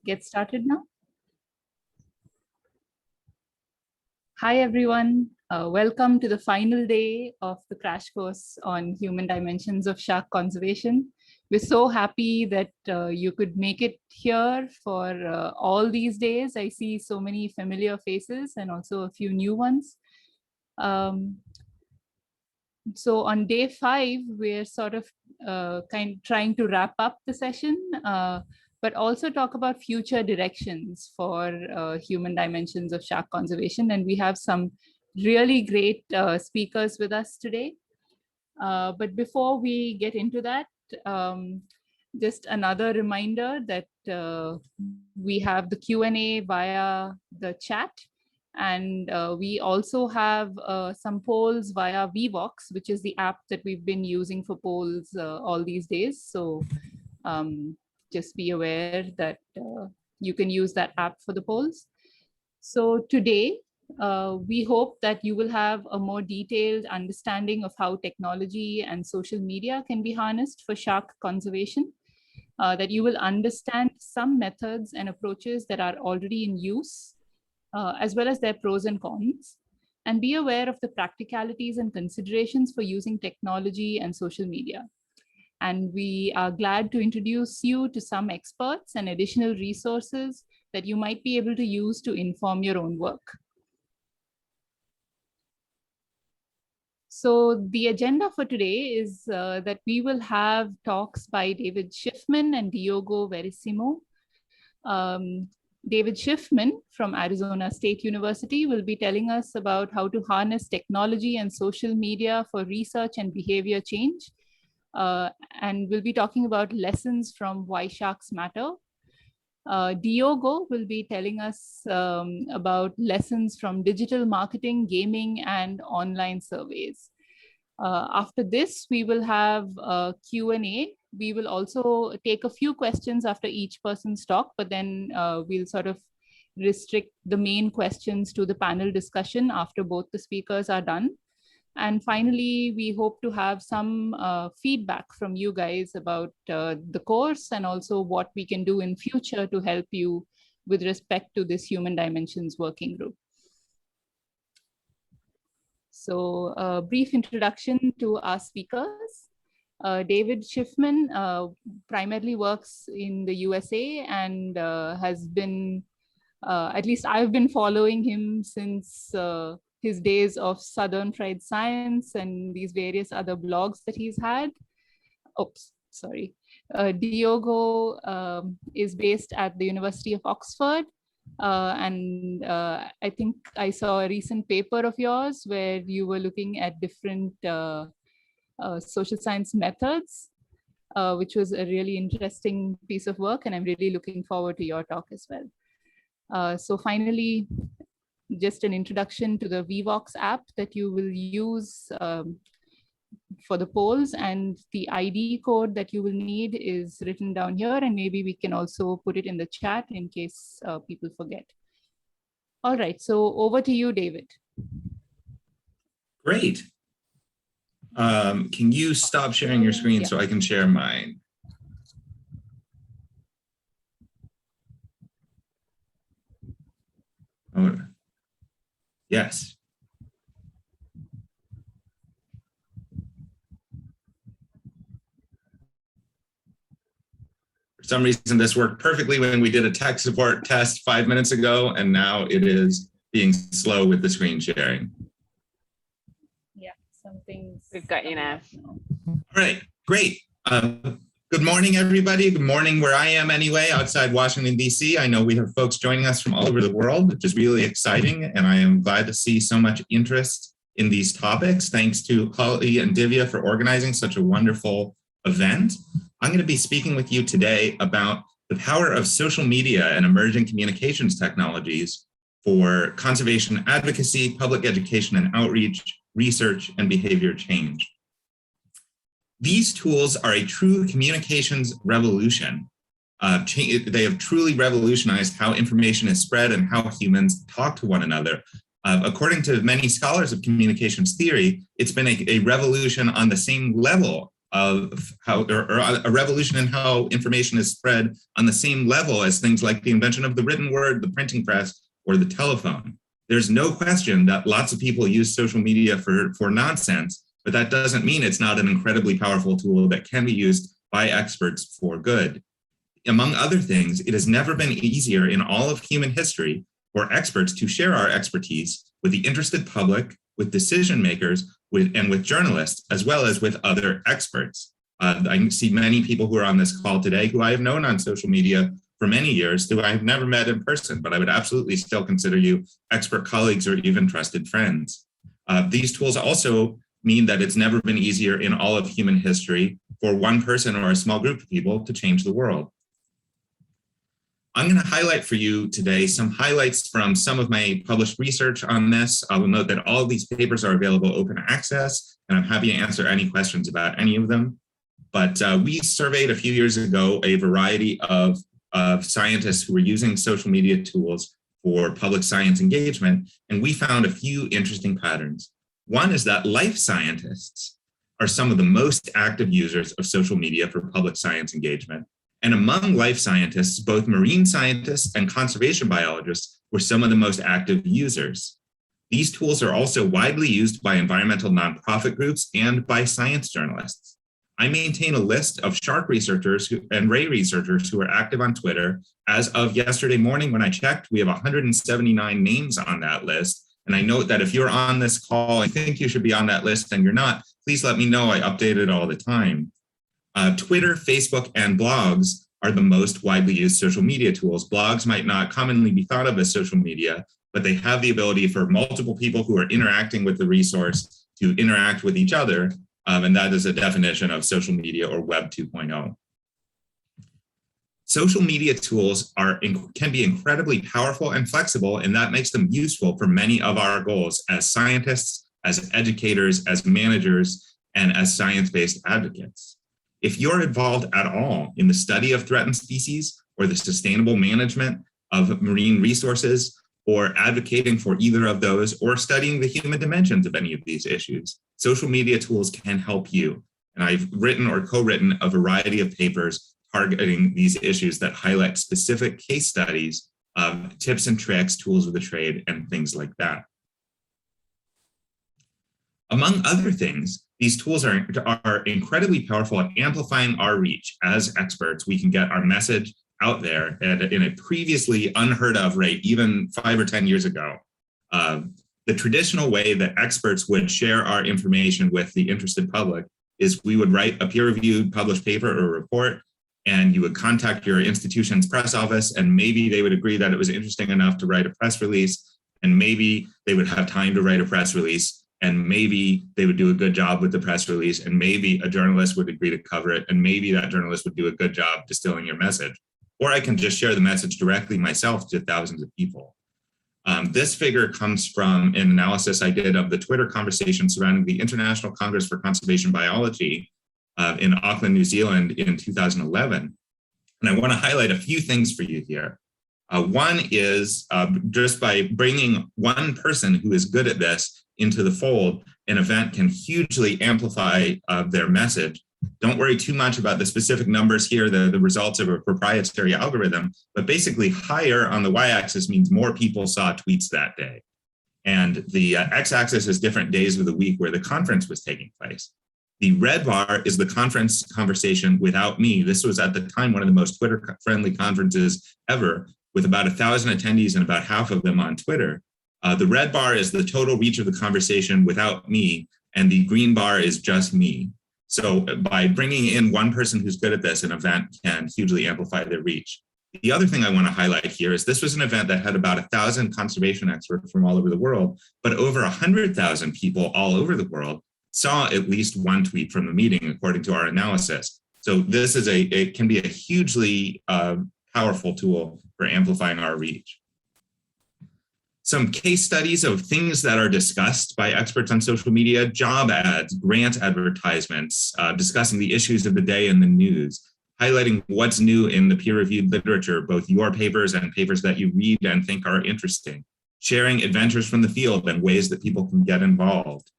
get started now? Hi, everyone. Welcome to the final day of the crash course on human dimensions of shark conservation. We're so happy that you could make it here for all these days. I see so many familiar faces and also a few new ones. So on day 5, we're sort of trying to wrap up the session, but also talk about future directions for human dimensions of shark conservation. And we have some really great speakers with us today. But before we get into that, just another reminder that we have the Q&A via the chat. And we also have some polls via VVox, which is the app that we've been using for polls all these days. So just be aware that you can use that app for the polls. So today, we hope that you will have a more detailed understanding of how technology and social media can be harnessed for shark conservation, that you will understand some methods and approaches that are already in use, as well as their pros and cons, and be aware of the practicalities and considerations for using technology and social media. And we are glad to introduce you to some experts and additional resources that you might be able to use to inform your own work. So the agenda for today is that we will have talks by David Schiffman and Diogo Verissimo. David Schiffman from Arizona State University will be telling us about how to harness technology and social media for research and behavior change. And we'll be talking about lessons from Why Sharks Matter. Diogo will be telling us about lessons from digital marketing, gaming, and online surveys. After this, we will have a Q&A. We will also take a few questions after each person's talk, but then we'll sort of restrict the main questions to the panel discussion after both the speakers are done. And finally, we hope to have some feedback from you guys about the course and also what we can do in future to help you with respect to this Human Dimensions Working Group. So a brief introduction to our speakers. David Schiffman primarily works in the USA and has been, at least I've been following him since his days of Southern Fried Science and these various other blogs that he's had. Oops, sorry. Diogo is based at the University of Oxford. And I think I saw a recent paper of yours where you were looking at different social science methods, which was a really interesting piece of work. And I'm really looking forward to your talk as well. So finally, just an introduction to the VVox app that you will use for the polls, and the ID code that you will need is written down here, and maybe we can also put it in the chat in case people forget. All right, so over to you, David. Great. Can you stop sharing your screen so I can share mine? Oh, yes. For some reason, this worked perfectly when we did a tech support test 5 minutes ago, and now it is being slow with the screen sharing. Yeah, something's... We've got you now. All right, great. Good morning, everybody. Good morning where I am anyway, outside Washington, D.C. I know we have folks joining us from all over the world, which is really exciting, and I am glad to see so much interest in these topics. Thanks to Hollie and Divya for organizing such a wonderful event. I'm going to be speaking with you today about the power of social media and emerging communications technologies for conservation advocacy, public education and outreach, research, and behavior change. These tools are a true communications revolution. They have truly revolutionized how information is spread and how humans talk to one another. According to many scholars of communications theory, it's been a revolution on the same level of how, or a revolution in how information is spread on the same level as things like the invention of the written word, the printing press, or the telephone. There's no question that lots of people use social media for nonsense, but that doesn't mean it's not an incredibly powerful tool that can be used by experts for good. Among other things, it has never been easier in all of human history for experts to share our expertise with the interested public, with decision makers, and with journalists, as well as with other experts. I see many people who are on this call today who I have known on social media for many years, who I have never met in person, but I would absolutely still consider you expert colleagues or even trusted friends. These tools also mean that it's never been easier in all of human history for one person or a small group of people to change the world. I'm going to highlight for you today some highlights from some of my published research on this. I will note that all of these papers are available open access, and I'm happy to answer any questions about any of them. But we surveyed a few years ago a variety of scientists who were using social media tools for public science engagement, and we found a few interesting patterns. One is that life scientists are some of the most active users of social media for public science engagement. And among life scientists, both marine scientists and conservation biologists were some of the most active users. These tools are also widely used by environmental nonprofit groups and by science journalists. I maintain a list of shark researchers and ray researchers who are active on Twitter. As of yesterday morning, when I checked, we have 179 names on that list. And I note that if you're on this call, I think you should be on that list and you're not, please let me know. I update it all the time. Twitter, Facebook, and blogs are the most widely used social media tools. Blogs might not commonly be thought of as social media, but they have the ability for multiple people who are interacting with the resource to interact with each other. And that is a definition of social media or Web 2.0. Social media tools can be incredibly powerful and flexible, and that makes them useful for many of our goals as scientists, as educators, as managers, and as science-based advocates. If you're involved at all in the study of threatened species or the sustainable management of marine resources, or advocating for either of those, or studying the human dimensions of any of these issues, social media tools can help you. And I've written or co-written a variety of papers targeting these issues that highlight specific case studies of tips and tricks, tools of the trade, and things like that. Among other things, these tools are incredibly powerful at amplifying our reach. As experts, we can get our message out there in a previously unheard of rate, even 5 or 10 years ago. The traditional way that experts would share our information with the interested public is we would write a peer-reviewed published paper or report, and you would contact your institution's press office, and maybe they would agree that it was interesting enough to write a press release, and maybe they would have time to write a press release, and maybe they would do a good job with the press release, and maybe a journalist would agree to cover it, and maybe that journalist would do a good job distilling your message. Or I can just share the message directly myself to thousands of people. This figure comes from an analysis I did of the Twitter conversation surrounding the International Congress for Conservation Biology in Auckland, New Zealand in 2011. And I want to highlight a few things for you here. One is just by bringing one person who is good at this into the fold, an event can hugely amplify their message. Don't worry too much about the specific numbers here, the results of a proprietary algorithm, but basically higher on the y-axis means more people saw tweets that day. And the x-axis is different days of the week where the conference was taking place. The red bar is the conference conversation without me. This was at the time one of the most Twitter-friendly conferences ever, with about 1,000 attendees and about half of them on Twitter. The red bar is the total reach of the conversation without me, and the green bar is just me. So by bringing in one person who's good at this, an event can hugely amplify their reach. The other thing I want to highlight here is this was an event that had about 1,000 conservation experts from all over the world, but over 100,000 people all over the world saw at least one tweet from the meeting, according to our analysis. So this is it can be a hugely powerful tool for amplifying our reach. Some case studies of things that are discussed by experts on social media: job ads, grant advertisements, discussing the issues of the day in the news, highlighting what's new in the peer-reviewed literature, both your papers and papers that you read and think are interesting, sharing adventures from the field and ways that people can get involved.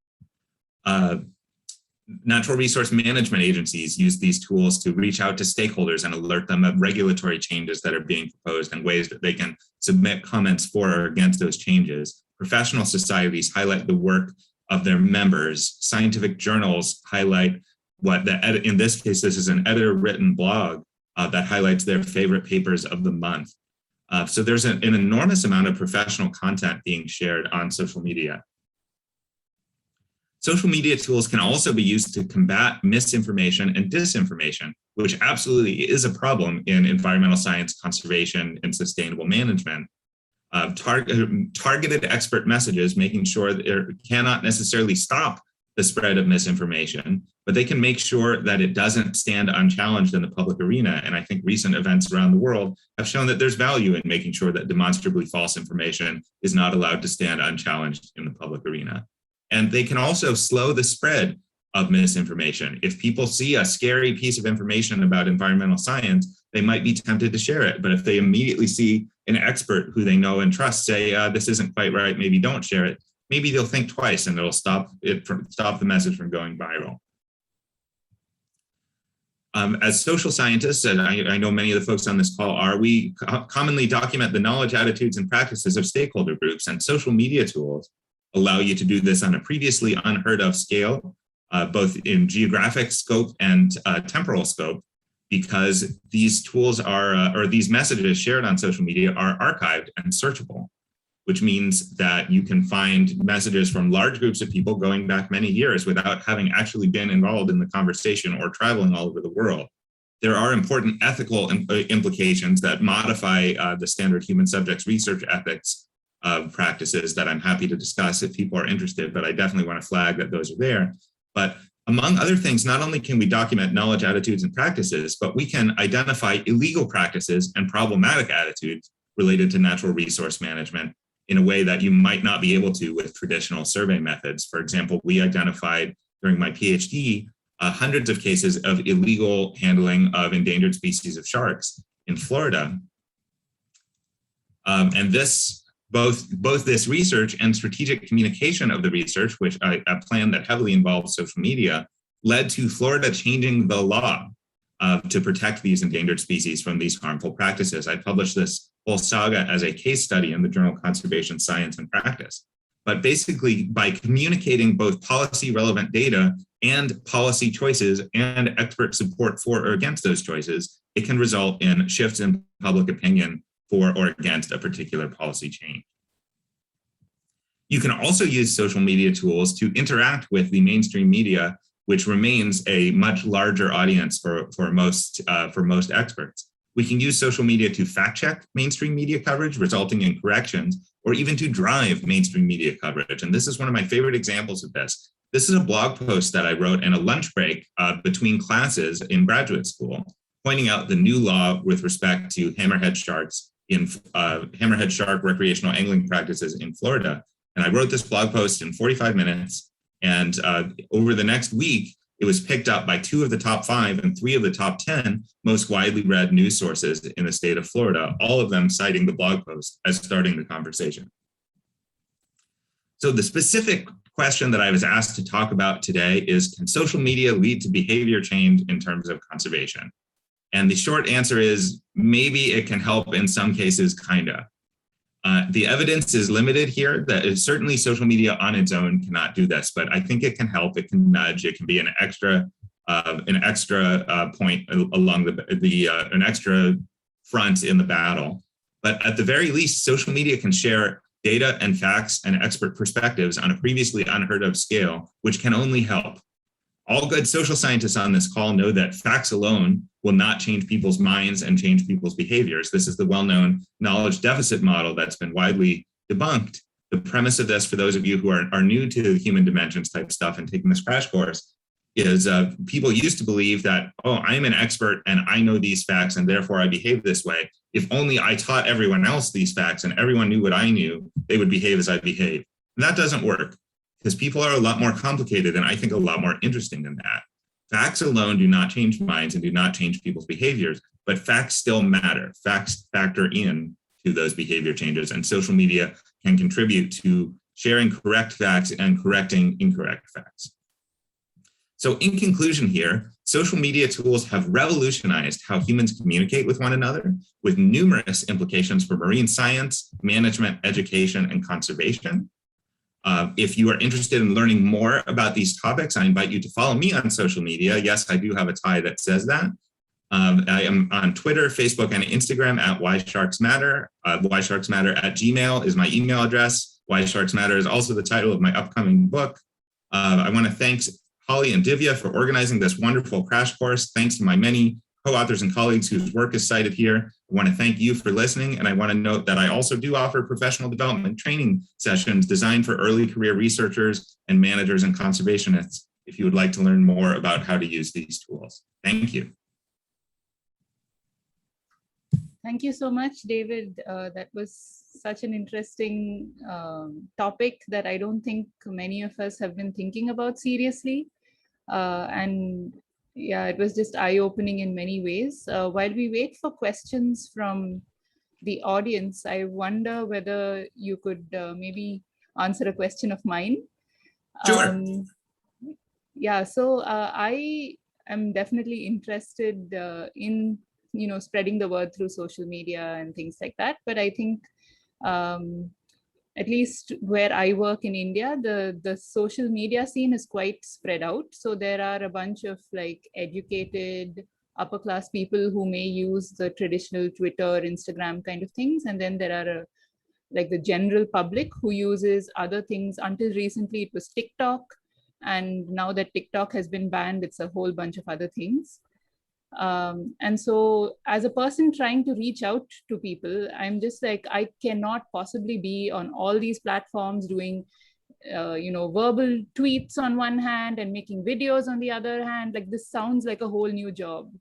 Natural resource management agencies use these tools to reach out to stakeholders and alert them of regulatory changes that are being proposed and ways that they can submit comments for or against those changes. Professional societies highlight the work of their members. Scientific journals highlight in this case, this is an editor-written blog that highlights their favorite papers of the month. So there's an enormous amount of professional content being shared on social media. Social media tools can also be used to combat misinformation and disinformation, which absolutely is a problem in environmental science, conservation, and sustainable management. Targeted expert messages, making sure that it cannot necessarily stop the spread of misinformation, but they can make sure that it doesn't stand unchallenged in the public arena. And I think recent events around the world have shown that there's value in making sure that demonstrably false information is not allowed to stand unchallenged in the public arena. And they can also slow the spread of misinformation. If people see a scary piece of information about environmental science, they might be tempted to share it. But if they immediately see an expert who they know and trust say, this isn't quite right, maybe don't share it, maybe they'll think twice and it'll stop the message from going viral. As social scientists, and I know many of the folks on this call are, we commonly document the knowledge, attitudes, and practices of stakeholder groups, and social media tools allow you to do this on a previously unheard of scale, both in geographic scope and temporal scope, because these tools are, or these messages shared on social media are archived and searchable, which means that you can find messages from large groups of people going back many years without having actually been involved in the conversation or traveling all over the world. There are important ethical implications that modify the standard human subjects research ethics practices that I'm happy to discuss if people are interested, but I definitely want to flag that those are there. But among other things, not only can we document knowledge, attitudes, and practices, but we can identify illegal practices and problematic attitudes related to natural resource management in a way that you might not be able to with traditional survey methods. For example, we identified during my PhD hundreds of cases of illegal handling of endangered species of sharks in Florida. And this, both this research and strategic communication of the research, which a plan that heavily involves social media, led to Florida changing the law to protect these endangered species from these harmful practices. I published this whole saga as a case study in the journal Conservation Science and Practice. But basically, by communicating both policy relevant data and policy choices and expert support for or against those choices, it can result in shifts in public opinion for or against a particular policy change. You can also use social media tools to interact with the mainstream media, which remains a much larger audience for most experts. We can use social media to fact check mainstream media coverage, resulting in corrections, or even to drive mainstream media coverage. And this is one of my favorite examples of this. This is a blog post that I wrote in a lunch break between classes in graduate school, pointing out the new law with respect to hammerhead sharks in hammerhead shark recreational angling practices in Florida. And I wrote this blog post in 45 minutes. And over the next week, it was picked up by 2 of the top 5 and 3 of the top 10 most widely read news sources in the state of Florida, all of them citing the blog post as starting the conversation. So the specific question that I was asked to talk about today is, can social media lead to behavior change in terms of conservation? And the short answer is, maybe it can help in some cases, kinda. The evidence is limited here. That certainly social media on its own cannot do this, but I think it can help. It can nudge. It can be an extra point along an extra front in the battle. But at the very least, social media can share data and facts and expert perspectives on a previously unheard of scale, which can only help. All good social scientists on this call know that facts alone will not change people's minds and change people's behaviors. This is the well-known knowledge deficit model that's been widely debunked. The premise of this, for those of you who are new to human dimensions type stuff and taking this crash course, is people used to believe that, oh, I'm an expert and I know these facts and therefore I behave this way. If only I taught everyone else these facts and everyone knew what I knew, they would behave as I behave. And that doesn't work, because people are a lot more complicated and I think a lot more interesting than that. Facts alone do not change minds and do not change people's behaviors, but facts still matter. Facts factor in to those behavior changes, and social media can contribute to sharing correct facts and correcting incorrect facts. So in conclusion here, social media tools have revolutionized how humans communicate with one another, with numerous implications for marine science, management, education, and conservation. If you are interested in learning more about these topics, I invite you to follow me on social media. Yes, I do have a tie that says that. I am on Twitter, Facebook, and Instagram at WhySharksMatter. WhySharksMatter@gmail is my email address. Why Sharks Matter is also the title of my upcoming book. I want to thank Hollie and Divya for organizing this wonderful crash course. Thanks to my many co-authors and colleagues whose work is cited here. I want to thank you for listening, and I want to note that I also do offer professional development training sessions designed for early career researchers and managers and conservationists if you would like to learn more about how to use these tools. Thank you. Thank you so much, David. That was such an interesting topic that I don't think many of us have been thinking about seriously. And yeah, it was just eye-opening in many ways. While we wait for questions from the audience, I wonder whether you could maybe answer a question of mine. Sure. Yeah, so I am definitely interested in spreading the word through social media and things like that. But I think at least where I work in India, the social media scene is quite spread out. So there are a bunch of like educated upper class people who may use the traditional Twitter, Instagram kind of things. And then there are like the general public who uses other things. Until recently, it was TikTok. And now that TikTok has been banned, it's a whole bunch of other things. And so as a person trying to reach out to people, I'm just like, I cannot possibly be on all these platforms doing, verbal tweets on one hand and making videos on the other hand. Like this sounds like a whole new job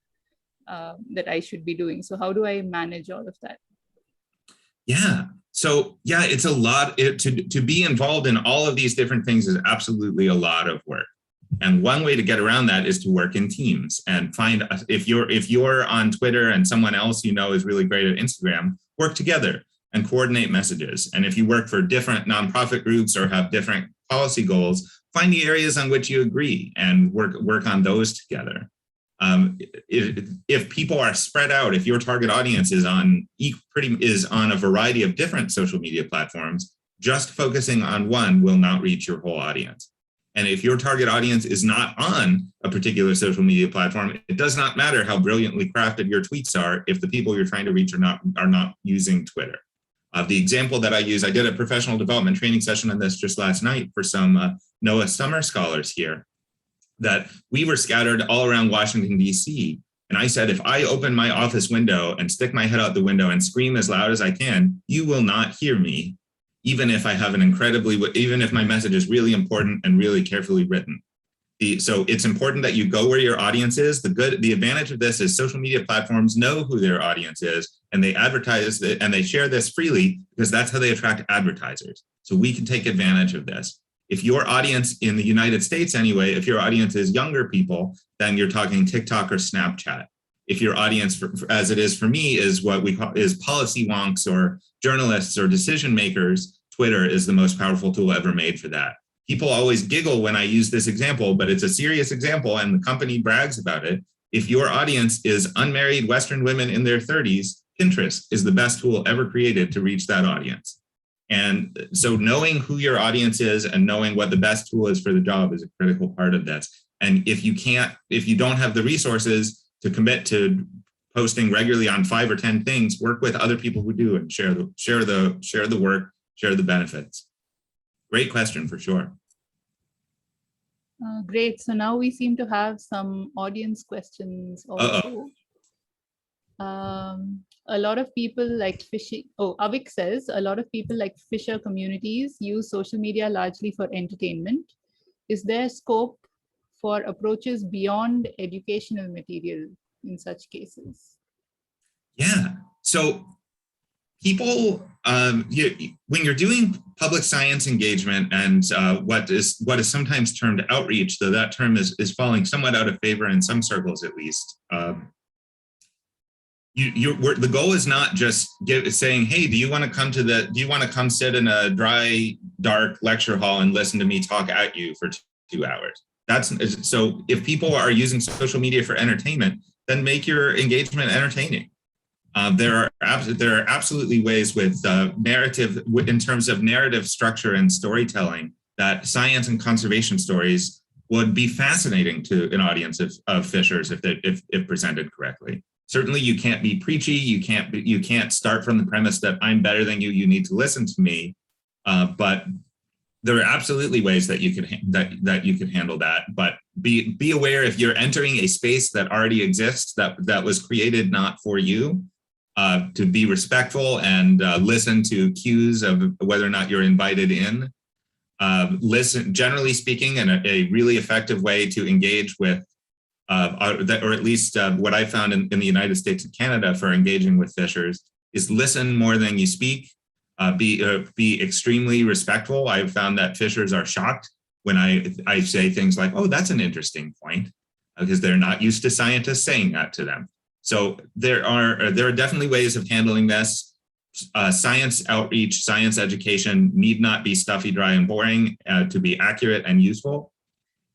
that I should be doing. So how do I manage all of that? Yeah. So yeah, it's a lot. To be involved in all of these different things is absolutely a lot of work. And one way to get around that is to work in teams and find, if you're on Twitter and someone else is really great at Instagram, work together and coordinate messages. And if you work for different nonprofit groups or have different policy goals, find the areas on which you agree and work on those together. If people are spread out, if your target audience is on a variety of different social media platforms, just focusing on one will not reach your whole audience. And if your target audience is not on a particular social media platform, it does not matter how brilliantly crafted your tweets are if the people you're trying to reach are not using Twitter. The example that I use, I did a professional development training session on this just last night for some NOAA summer scholars here, that we were scattered all around Washington, D.C. And I said, if I open my office window and stick my head out the window and scream as loud as I can, you will not hear me, even if I have even if my message is really important and really carefully written. So it's important that you go where your audience is. The advantage of this is social media platforms know who their audience is, and they advertise it, and they share this freely because that's how they attract advertisers. So we can take advantage of this. If your audience in the United States anyway, if your audience is younger people, then you're talking TikTok or Snapchat. If your audience, as it is for me, is what we call is policy wonks or journalists or decision makers, Twitter is the most powerful tool ever made for that. People always giggle when I use this example, but it's a serious example and the company brags about it. If your audience is unmarried Western women in their 30s, Pinterest is the best tool ever created to reach that audience. And so knowing who your audience is and knowing what the best tool is for the job is a critical part of this. And if you don't have the resources to commit to posting regularly on 5 or 10 things, work with other people who do and share the work, share the benefits. Great question for sure. Great. So now we seem to have some audience questions also. A lot of people like fishing. Avik says, a lot of people like fisher communities use social media largely for entertainment. Is there scope for approaches beyond educational material in such cases? Yeah. So people, when you're doing public science engagement and what is sometimes termed outreach, though that term is falling somewhat out of favor in some circles at least. The goal is not just saying, hey, do you want to come sit in a dry, dark lecture hall and listen to me talk at you for 2 hours? So if people are using social media for entertainment, then make your engagement entertaining. There are absolutely ways with narrative, in terms of narrative structure and storytelling, that science and conservation stories would be fascinating to an audience of fishers if presented correctly. Certainly, you can't be preachy. You can't start from the premise that I'm better than you. You need to listen to me. But there are absolutely ways that you can handle that. But be aware, if you're entering a space that already exists, that was created not for you, to be respectful and listen to cues of whether or not you're invited in. Listen, generally speaking, and a really effective way to engage with, or at least what I found in the United States and Canada for engaging with fishers, is listen more than you speak. Be extremely respectful. I've found that fishers are shocked when I say things like, "Oh, that's an interesting point," because they're not used to scientists saying that to them. So there are definitely ways of handling this. Science outreach, science education need not be stuffy, dry, and boring to be accurate and useful.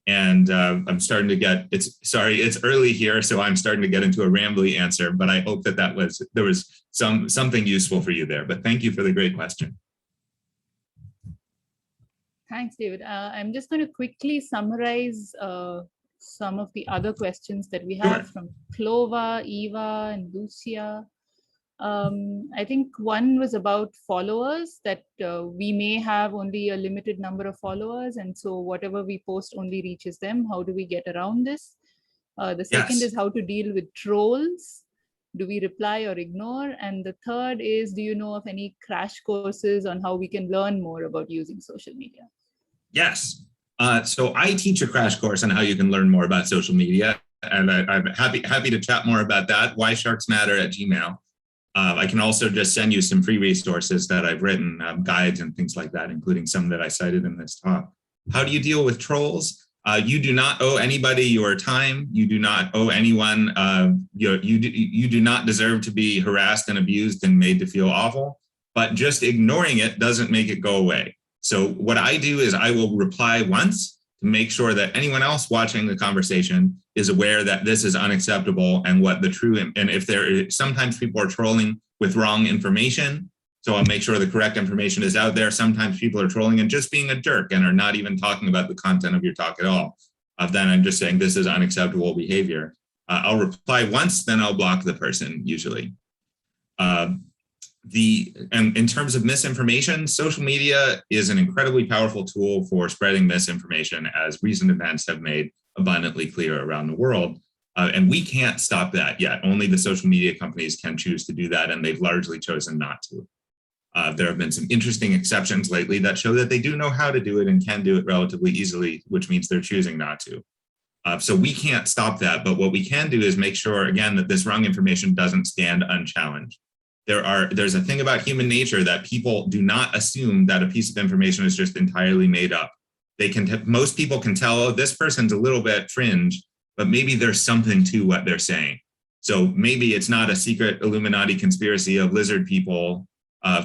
And I'm starting to get, it's early here, so I'm starting to get into a rambly answer, but I hope that there was something useful for you there. But thank you for the great question. Thanks, David. I'm just going to quickly summarize some of the other questions that we have from Clova, Eva, and Lucia. I think one was about followers, that we may have only a limited number of followers, and so whatever we post only reaches them. How do we get around this? The second is how to deal with trolls. Do we reply or ignore? And the third is, do you know of any crash courses on how we can learn more about using social media? Yes. So I teach a crash course on how you can learn more about social media, and I'm happy to chat more about that. whysharksmatter@gmail.com. I can also just send you some free resources that I've written, guides and things like that, including some that I cited in this talk. How do you deal with trolls? You do not owe anybody your time. You do not owe anyone. You do not deserve to be harassed and abused and made to feel awful, but just ignoring it doesn't make it go away. So what I do is I will reply once to make sure that anyone else watching the conversation is aware that this is unacceptable and what the true, and if sometimes people are trolling with wrong information, so I'll make sure the correct information is out there. Sometimes people are trolling and just being a jerk and are not even talking about the content of your talk at all. Then I'm just saying this is unacceptable behavior. I'll reply once, then I'll block the person usually. And in terms of misinformation, social media is an incredibly powerful tool for spreading misinformation, as recent events have made abundantly clear around the world. And we can't stop that yet. Only the social media companies can choose to do that, and they've largely chosen not to. There have been some interesting exceptions lately that show that they do know how to do it and can do it relatively easily, which means they're choosing not to. So we can't stop that, but what we can do is make sure, again, that this wrong information doesn't stand unchallenged. There's a thing about human nature that people do not assume that a piece of information is just entirely made up. Most people can tell, oh, this person's a little bit fringe, but maybe there's something to what they're saying. So maybe it's not a secret Illuminati conspiracy of lizard people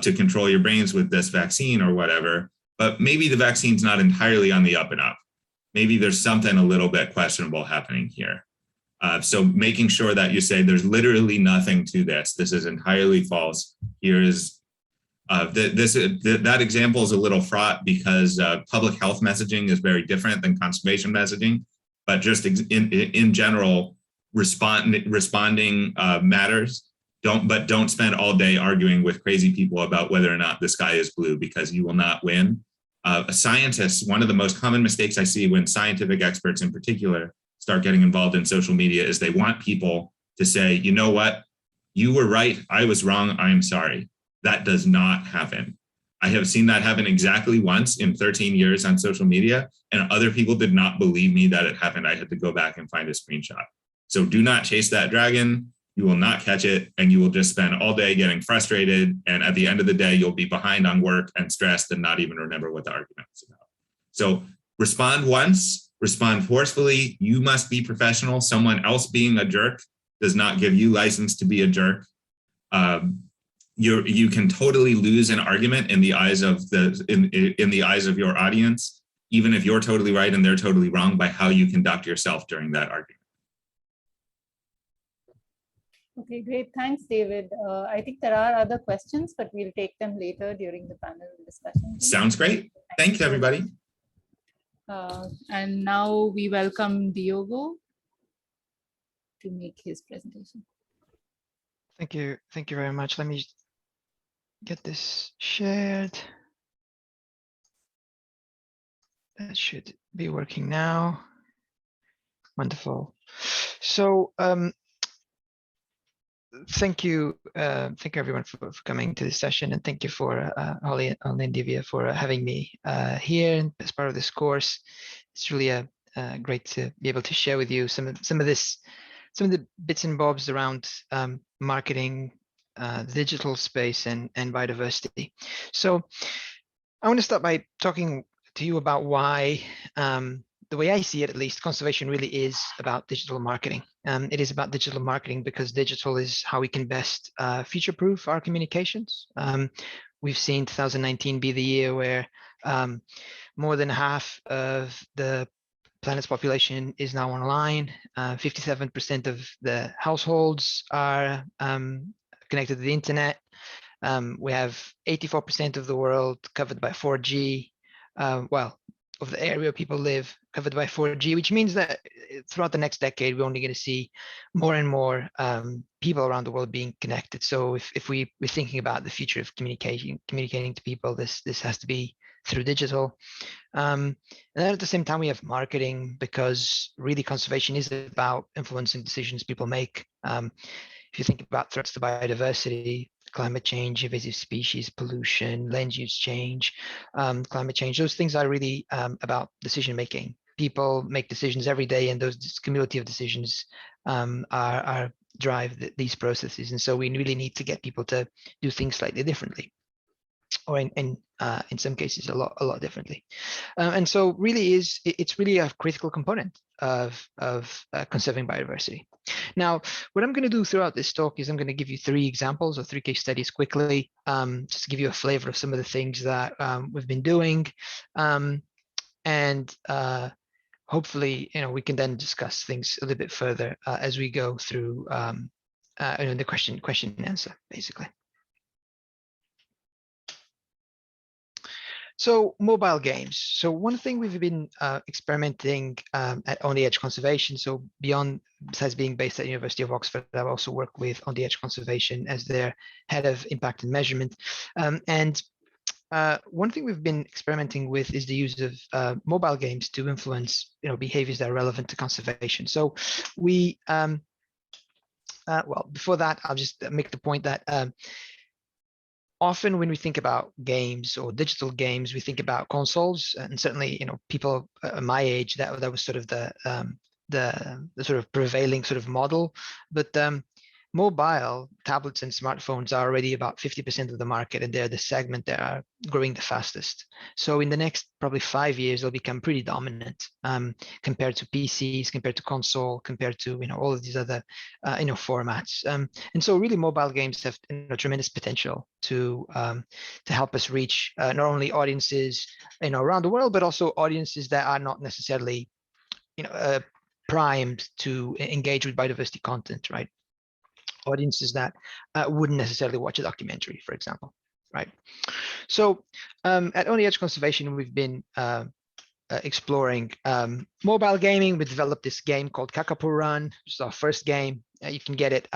to control your brains with this vaccine or whatever, but maybe the vaccine's not entirely on the up and up. Maybe there's something a little bit questionable happening here. So making sure that you say there's literally nothing to this. This is entirely false. Here is that example is a little fraught because public health messaging is very different than conservation messaging. But just in general, responding matters. Don't spend all day arguing with crazy people about whether or not the sky is blue, because you will not win. Scientists, one of the most common mistakes I see when scientific experts in particular start getting involved in social media is they want people to say, you know what, you were right, I was wrong, I'm sorry. That does not happen. I have seen that happen exactly once in 13 years on social media, and other people did not believe me that it happened. I had to go back and find a screenshot. So do not chase that dragon. You will not catch it, and you will just spend all day getting frustrated. And at the end of the day, you'll be behind on work and stressed and not even remember what the argument was about. So respond once, respond forcefully. You must be professional. Someone else being a jerk does not give you license to be a jerk. You can totally lose an argument in the eyes of in the eyes of your audience even if you're totally right and they're totally wrong, by how you conduct yourself during that argument. Okay, great. Thanks, David. I think there are other questions, but we'll take them later during the panel discussion. Sounds great. Thank you, everybody. And now we welcome Diogo to make his presentation. Thank you. Thank you very much. Let me get this shared. That should be working now. Wonderful. So thank you everyone for coming to this session, and thank you for Hollie and Divya for having me here as part of this course. It's really great to be able to share with you some of the bits and bobs around marketing, the digital space, and biodiversity. So I want to start by talking to you about why, the way I see it, at least, conservation really is about digital marketing. It is about digital marketing because digital is how we can best future-proof our communications. We've seen 2019 be the year where more than half of the planet's population is now online. 57% of the households are connected to the internet. We have 84% of the world covered by 4G. Well, of the area where people live covered by 4G, which means that throughout the next decade, we're only going to see more and more people around the world being connected. So if we're thinking about the future of communicating to people, this has to be through digital. And then at the same time, we have marketing, because really conservation is about influencing decisions people make. If you think about threats to biodiversity, climate change, invasive species, pollution, land use change, climate change, those things are really about decision making. People make decisions every day, and those community of decisions drive these processes. And so we really need to get people to do things slightly differently, or in some cases a lot differently. And so really it's really a critical component of conserving biodiversity. Now, what I'm going to do throughout this talk is I'm going to give you 3 examples or 3 case studies quickly, just to give you a flavor of some of the things that we've been doing, and hopefully, we can then discuss things a little bit further as we go through the question and answer, basically. So mobile games. So one thing we've been experimenting at On the Edge Conservation. So besides being based at the University of Oxford, I've also worked with On the Edge Conservation as their head of impact and measurement. And one thing we've been experimenting with is the use of mobile games to influence behaviors that are relevant to conservation. So we, well, before that, I'll just make the point that often when we think about games or digital games, we think about consoles, and certainly, people my age, that was sort of the sort of prevailing sort of model. But mobile tablets and smartphones are already about 50% of the market, and they're the segment that are growing the fastest. So in the next probably 5 years, they'll become pretty dominant compared to PCs, compared to console, compared to all of these other formats. And so really, mobile games have tremendous potential to help us reach not only audiences around the world, but also audiences that are not necessarily primed to engage with biodiversity content, right? Audiences that wouldn't necessarily watch a documentary, for example, right? So at On the Edge Conservation, we've been exploring mobile gaming. We developed this game called Kakapo Run, which is our first game. You can get it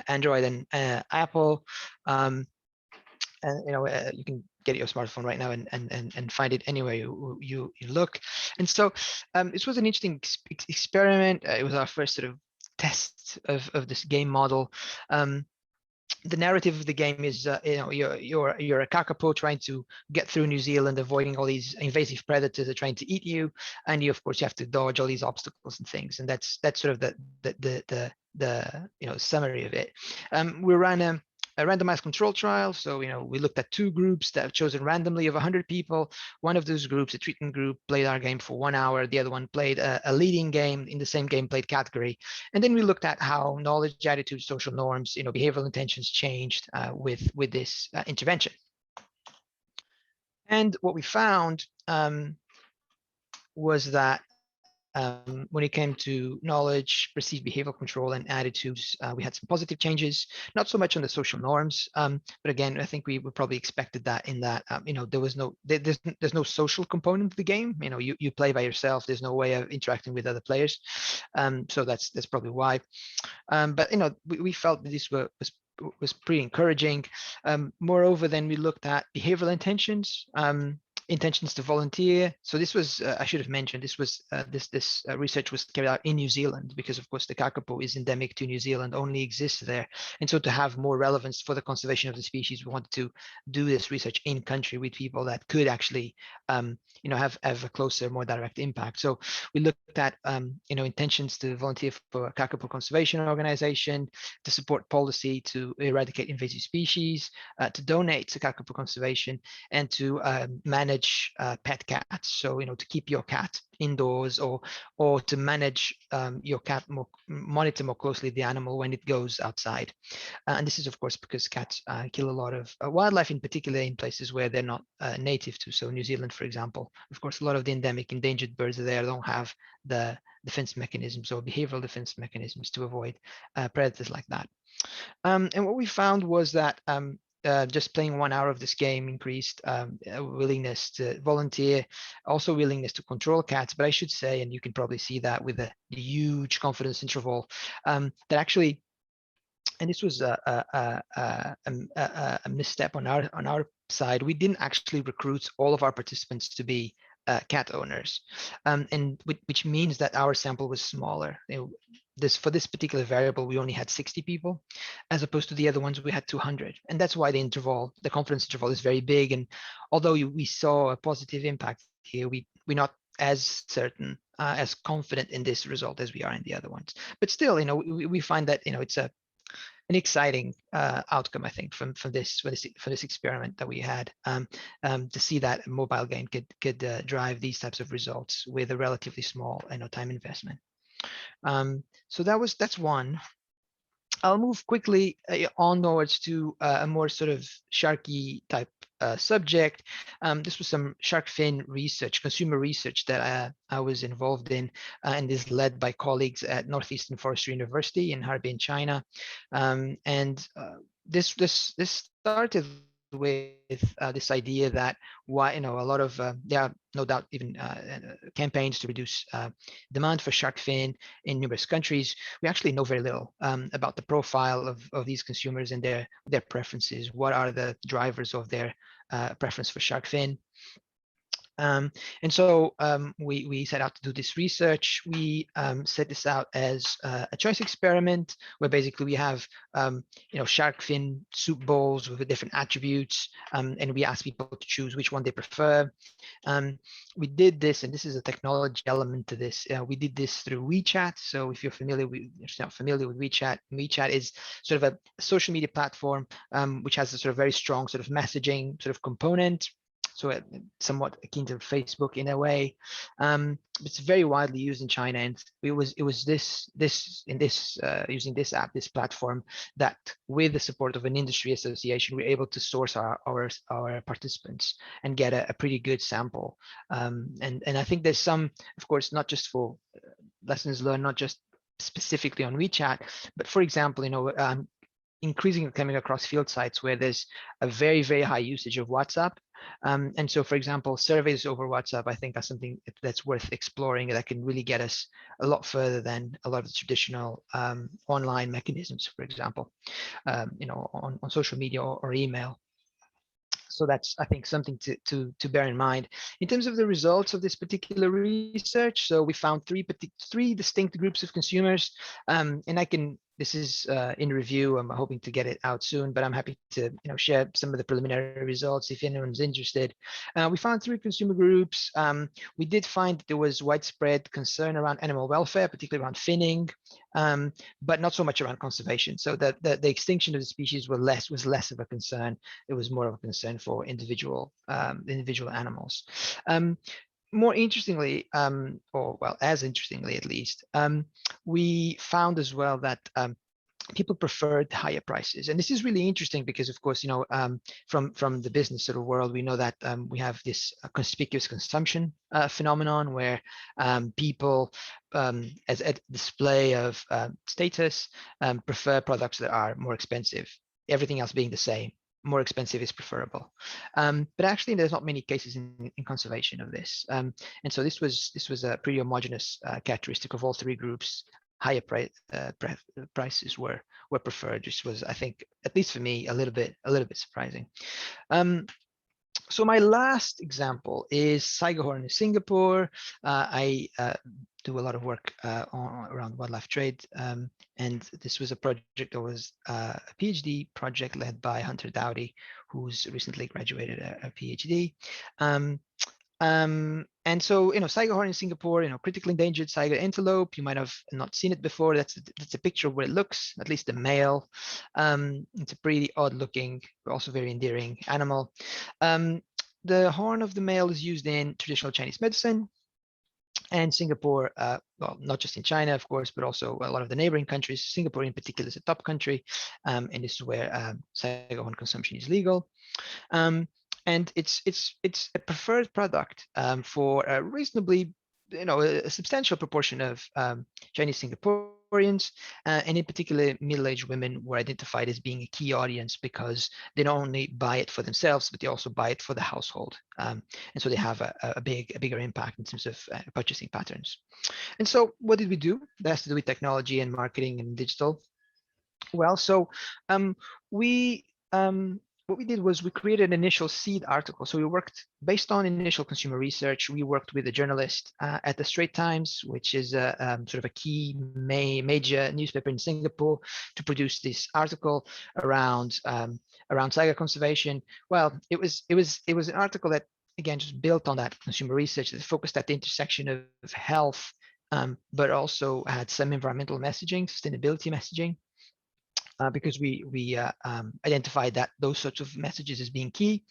Android and Apple, and you can get your smartphone right now and find it anywhere you look. And so this was an interesting experiment. It was our first sort of test of this game model. The narrative of the game is, you're a kakapo trying to get through New Zealand, avoiding all these invasive predators that are trying to eat you, and you, of course, you have to dodge all these obstacles and things. And that's sort of the summary of it. We ran a randomized control trial. So, we looked at 2 groups that have chosen randomly of 100 people. One of those groups, a treatment group, played our game for 1 hour. The other one played a leading game in the same game played category. And then we looked at how knowledge, attitudes, social norms, behavioral intentions changed with this intervention. And what we found was that when it came to knowledge, perceived behavioral control, and attitudes, we had some positive changes, not so much on the social norms. But again, I think we probably expected that in that, there was there's no social component to the game. You play by yourself. There's no way of interacting with other players. So that's probably why. But we felt that this was pretty encouraging. Moreover, then we looked at behavioral intentions. Intentions to volunteer. So this was, I should have mentioned, this was this research was carried out in New Zealand, because of course the kakapo is endemic to New Zealand, only exists there. And so to have more relevance for the conservation of the species, we wanted to do this research in country with people that could actually have a closer, more direct impact. So we looked at intentions to volunteer for a kakapo conservation organization, to support policy to eradicate invasive species, to donate to kakapo conservation, and to manage pet cats. So to keep your cat indoors, or to manage your cat monitor more closely the animal when it goes outside. And this is of course because cats kill a lot of wildlife, in particular in places where they're not native to. So New Zealand, for example, of course, a lot of the endemic endangered birds there don't have the defense mechanisms or behavioral defense mechanisms to avoid predators like that. And what we found was that just playing 1 hour of this game increased willingness to volunteer, also willingness to control cats. But I should say, and you can probably see that with the huge confidence interval, that actually, and this was a misstep on our side, we didn't actually recruit all of our participants to be cat owners, and which means that our sample was smaller. For this particular variable, we only had 60 people, as opposed to the other ones we had 200, and that's why the confidence interval is very big. And although we saw a positive impact here, we're not as certain, as confident in this result as we are in the other ones. But still, we find that it's an exciting outcome, I think, from this experiment that we had, to see that a mobile game could drive these types of results with a relatively small time investment. So that's one. I'll move quickly onwards to a more sort of sharky type subject. This was some shark fin research, consumer research that I was involved in, and is led by colleagues at Northeastern Forestry University in Harbin, China. And this started with this idea that a lot of there are no doubt even campaigns to reduce demand for shark fin in numerous countries. We actually know very little about the profile of these consumers and their preferences. What are the drivers of their preference for shark fin? And so we set out to do this research. We set this out as a choice experiment, where basically we have shark fin soup bowls with different attributes, and we ask people to choose which one they prefer. We did this, and this is a technology element to this. We did this through WeChat. So if you're not familiar with WeChat, WeChat is sort of a social media platform which has a sort of very strong sort of messaging sort of component. So somewhat akin to Facebook in a way. It's very widely used in China, and it was using this app, this platform, that with the support of an industry association, we're able to source our participants and get a pretty good sample. And I think there's some, of course, not just for lessons learned, not just specifically on WeChat, but for example, increasingly coming across field sites where there's a very, very high usage of WhatsApp. And so, for example, surveys over WhatsApp, I think, are something that's worth exploring, that can really get us a lot further than a lot of the traditional online mechanisms, for example, on social media or email. So that's, I think, something to bear in mind. In terms of the results of this particular research, so we found three distinct groups of consumers, and this is in review. I'm hoping to get it out soon, but I'm happy to share some of the preliminary results if anyone's interested. We found three consumer groups. We did find that there was widespread concern around animal welfare, particularly around finning, but not so much around conservation. So the extinction of the species was less of a concern. It was more of a concern for individual animals. More interestingly, as interestingly at least, we found as well that people preferred higher prices. And this is really interesting because, of course, from the business sort of world, we know that we have this conspicuous consumption phenomenon where people, as a display of status, prefer products that are more expensive. Everything else being the same, more expensive is preferable. But actually, there's not many cases in conservation of this. And so this was a pretty homogeneous characteristic of all three groups. Higher prices were preferred, which was, I think, at least for me, a little bit surprising. So my last example is Saigohorn in Singapore. I do a lot of work around wildlife trade, and this was a project that was a PhD project led by Hunter Dowdy, who's recently graduated a PhD. And so, Saigohorn in Singapore, critically endangered Saiga antelope. You might have not seen it before. That's a picture of what it looks, at least the male. It's a pretty odd looking, but also very endearing animal. The horn of the male is used in traditional Chinese medicine. And Singapore, well, not just in China, of course, but also a lot of the neighboring countries. Singapore in particular is a top country, and this is where Saigohorn consumption is legal. And it's a preferred product for a reasonably, a substantial proportion of Chinese Singaporeans, and in particular, middle-aged women were identified as being a key audience because they not only buy it for themselves, but they also buy it for the household, and so they have a bigger impact in terms of purchasing patterns. And so, what did we do? That has to do with technology and marketing and digital. Well, so what we did was we created an initial seed article. So we worked based on initial consumer research. We worked with a journalist at the Straits Times, which is sort of a key major newspaper in Singapore, to produce this article around Saiga conservation. Well, it was an article that, again, just built on that consumer research that focused at the intersection of health, but also had some environmental messaging, sustainability messaging. Because we identified that those sorts of messages as being key.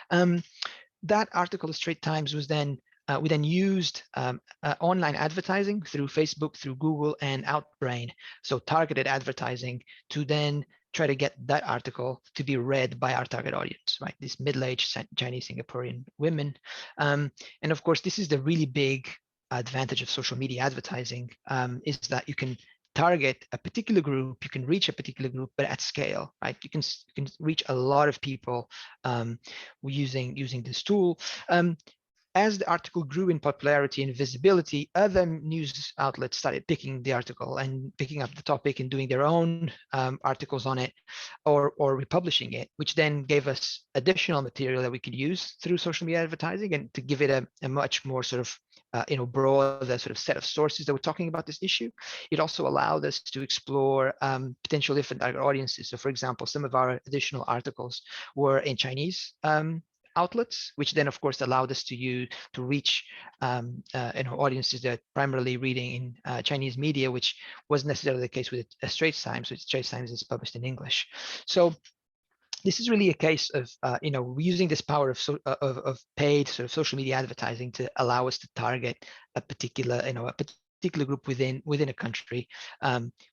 That article, the Straits Times, was then we then used online advertising through Facebook, through Google, and Outbrain, so targeted advertising, to then try to get that article to be read by our target audience, right? These middle-aged Chinese Singaporean women. And of course, this is the really big advantage of social media advertising, is that you can target a particular group, you can reach a particular group, but at scale, right? You can reach a lot of people using this tool. As the article grew in popularity and visibility, other news outlets started picking the article and picking up the topic and doing their own articles on it, or republishing it, which then gave us additional material that we could use through social media advertising, and to give it a much more sort of broader sort of set of sources that were talking about this issue. It also allowed us to explore potential different target audiences. So, for example, some of our additional articles were in Chinese outlets, which then, of course, allowed us to reach audiences that are primarily reading in Chinese media, which wasn't necessarily the case with Straits Times, which Straits Times is published in English. So this is really a case of using this power of paid sort of social media advertising to allow us to target a particular group within a country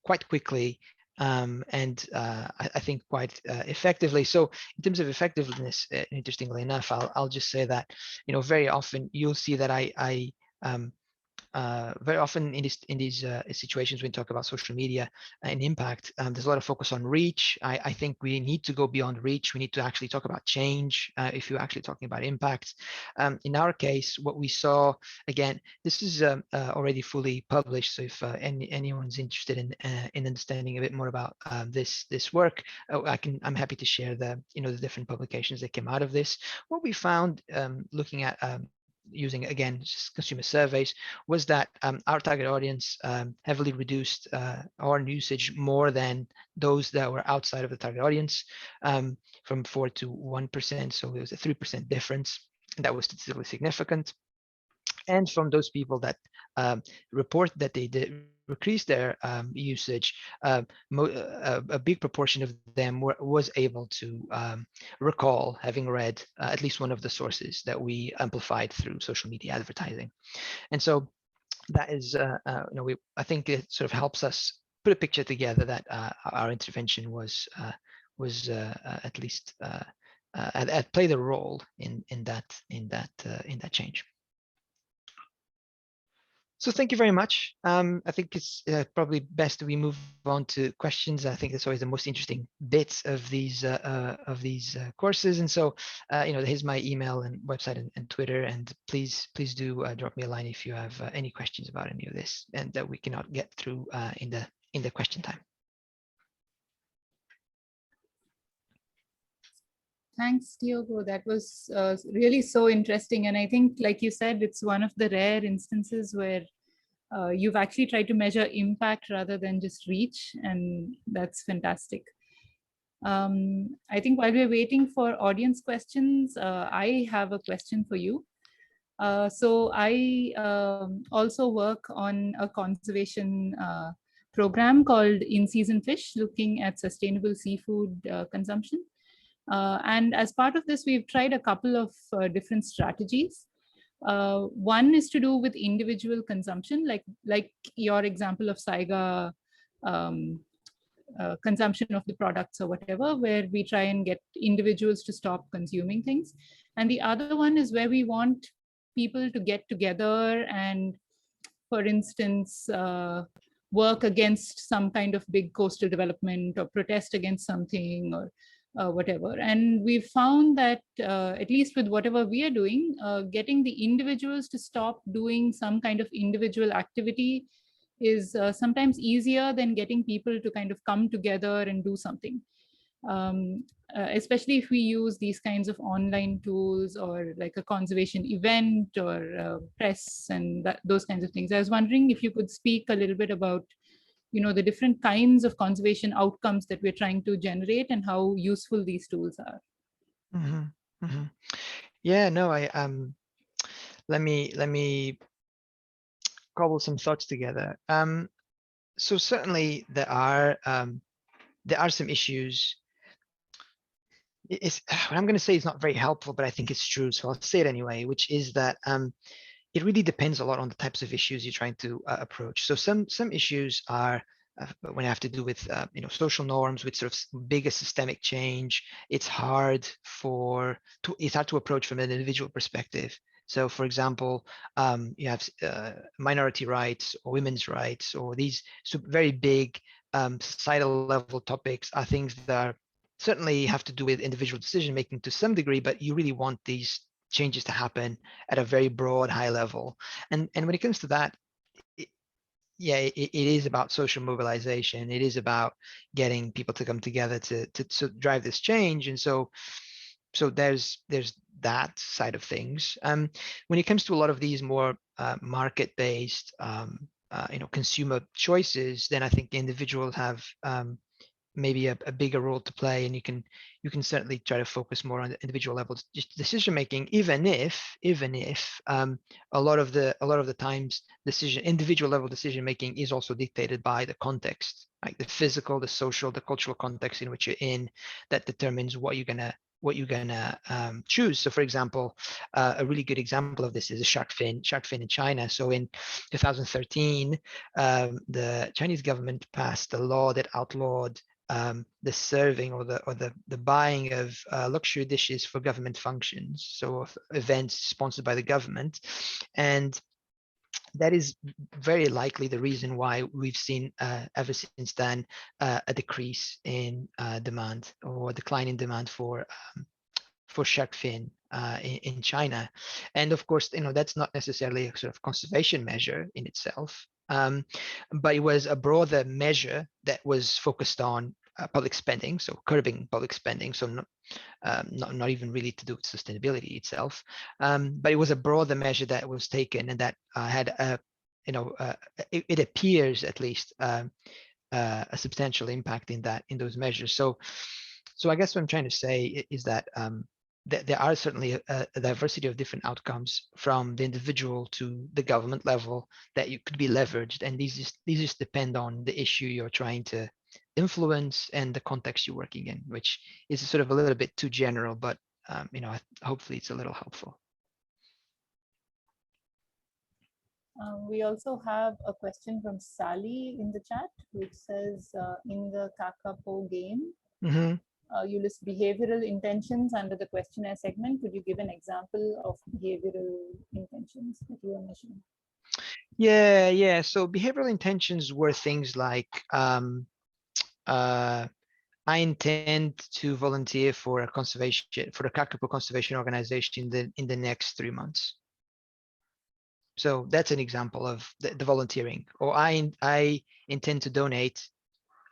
quite quickly, and I think quite effectively. So in terms of effectiveness, interestingly enough, I'll just say that very often you'll see that I very often in these situations when we talk about social media and impact, there's a lot of focus on reach. I think we need to go beyond reach. We need to actually talk about change if you're actually talking about impact. In our case, what we saw, again, this is already fully published, so if anyone's interested in understanding a bit more about this work, I'm happy to share the different publications that came out of this. What we found looking at using, again, just consumer surveys, was that our target audience heavily reduced horn usage more than those that were outside of the target audience, from 4 to 1%. So it was a 3% difference. That was statistically significant. And from those people that report that they did increase their usage, a big proportion of them was able to recall having read at least one of the sources that we amplified through social media advertising. And so that is, I think it sort of helps us put a picture together that our intervention was at least had played a role in that change. So thank you very much. I think it's probably best we move on to questions. I think that's always the most interesting bits of these courses. And so, here's my email and website and Twitter. And please do drop me a line if you have any questions about any of this and that we cannot get through in the question time. Thanks, Diogo. That was really so interesting. And I think, like you said, it's one of the rare instances where you've actually tried to measure impact rather than just reach. And that's fantastic. I think while we're waiting for audience questions, I have a question for you. So I also work on a conservation program called In Season Fish, looking at sustainable seafood consumption. And as part of this, we've tried a couple of different strategies. One is to do with individual consumption, like your example of Saiga consumption of the products or whatever, where we try and get individuals to stop consuming things. And the other one is where we want people to get together and, for instance, work against some kind of big coastal development or protest against something or whatever. And we've found that, at least with whatever we are doing, getting the individuals to stop doing some kind of individual activity is sometimes easier than getting people to kind of come together and do something. Especially if we use these kinds of online tools or like a conservation event or press and those kinds of things. I was wondering if you could speak a little bit about the different kinds of conservation outcomes that we're trying to generate and how useful these tools are. Mm-hmm. Mm-hmm. Yeah, no, let me cobble some thoughts together. So certainly there are some issues. What I'm going to say is not very helpful, but I think it's true, so I'll say it anyway, which is that it really depends a lot on the types of issues you're trying to approach. So some issues are when you have to do with social norms, with sort of bigger systemic change. It's hard to approach from an individual perspective. So, for example, you have minority rights or women's rights, or these very big societal level topics are things that certainly have to do with individual decision making to some degree, but you really want these changes to happen at a very broad, high level. And when it comes to that, it is about social mobilization. It is about getting people to come together to drive this change. And so there's that side of things. When it comes to a lot of these more market-based, consumer choices, then I think individuals have maybe a bigger role to play, and you can certainly try to focus more on the individual levels, just decision making, even if a lot of the times individual level decision making is also dictated by the context, like the physical, the social, the cultural context in which you're in, that determines what you're gonna choose. So for example, a really good example of this is a shark fin in China. So in 2013, the Chinese government passed a law that outlawed the serving or the buying of luxury dishes for government functions, so events sponsored by the government. And that is very likely the reason why we've seen ever since then a decrease in demand, or a decline in demand for shark fin in China. And of course, that's not necessarily a sort of conservation measure in itself, but it was a broader measure that was focused on public spending, so curbing public spending, so not even really to do with sustainability itself, but it was a broader measure that was taken, and that had it appears at least a substantial impact in those measures. So I guess what I'm trying to say is that there are certainly a diversity of different outcomes from the individual to the government level that you could be leveraged, and these just depend on the issue you're trying to influence and the context you're working in, which is sort of a little bit too general, but hopefully it's a little helpful. We also have a question from Sally in the chat, which says, in the Kakapo game, you list behavioral intentions under the questionnaire segment. Could you give an example of behavioral intentions that you were mentioning? Yeah. So behavioral intentions were things like, I intend to volunteer for a Kakapo conservation organization in the next 3 months. So that's an example of the volunteering. Or I intend to donate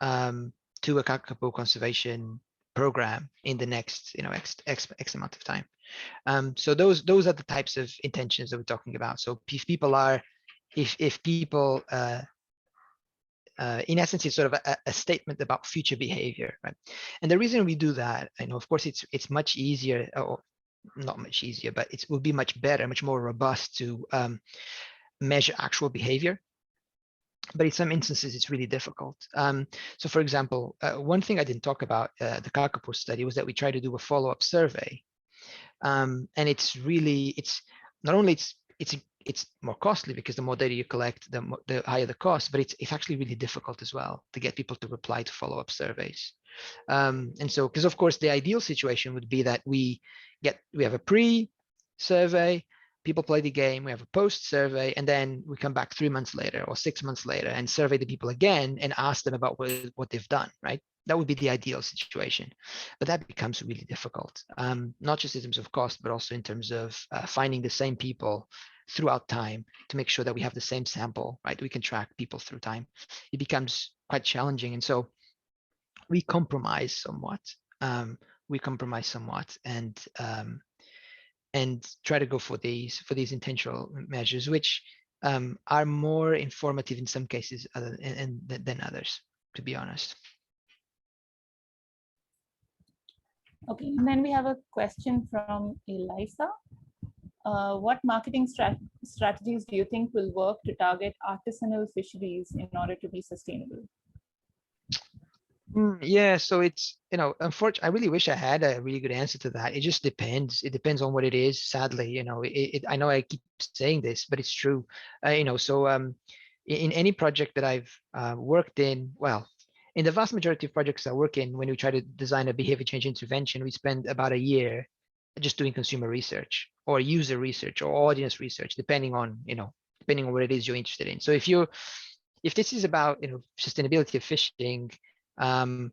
to a Kakapo conservation program in the next X amount of time. So those are the types of intentions that we're talking about. So if people in essence, it's sort of a statement about future behavior, right? And the reason we do that, I know, of course, it's much easier, or not much easier, but it will be much better, much more robust to measure actual behavior. But in some instances, it's really difficult. So, for example, one thing I didn't talk about the Kakapo study was that we tried to do a follow-up survey, and it's not only it's more costly because the more data you collect, the higher the cost, but it's actually really difficult as well to get people to reply to follow-up surveys. And so, because of course the ideal situation would be that we have a pre-survey, people play the game, we have a post-survey, and then we come back 3 months later or 6 months later and survey the people again and ask them about what they've done, right? That would be the ideal situation, but that becomes really difficult, not just in terms of cost, but also in terms of finding the same people throughout time to make sure that we have the same sample, right? We can track people through time. It becomes quite challenging, and so we compromise somewhat. And try to go for these intentional measures, which are more informative in some cases than others, to be honest. Okay, and then we have a question from Elisa. What marketing strategies do you think will work to target artisanal fisheries in order to be sustainable? Yeah, so it's, unfortunately, I really wish I had a really good answer to that. It just depends. It depends on what it is, sadly. I know I keep saying this, but it's true. So in any project that I've worked in, well, in the vast majority of projects I work in, when we try to design a behavior change intervention, we spend about a year just doing consumer research or user research or audience research, depending on what it is you're interested in. So if this is about sustainability of fishing, and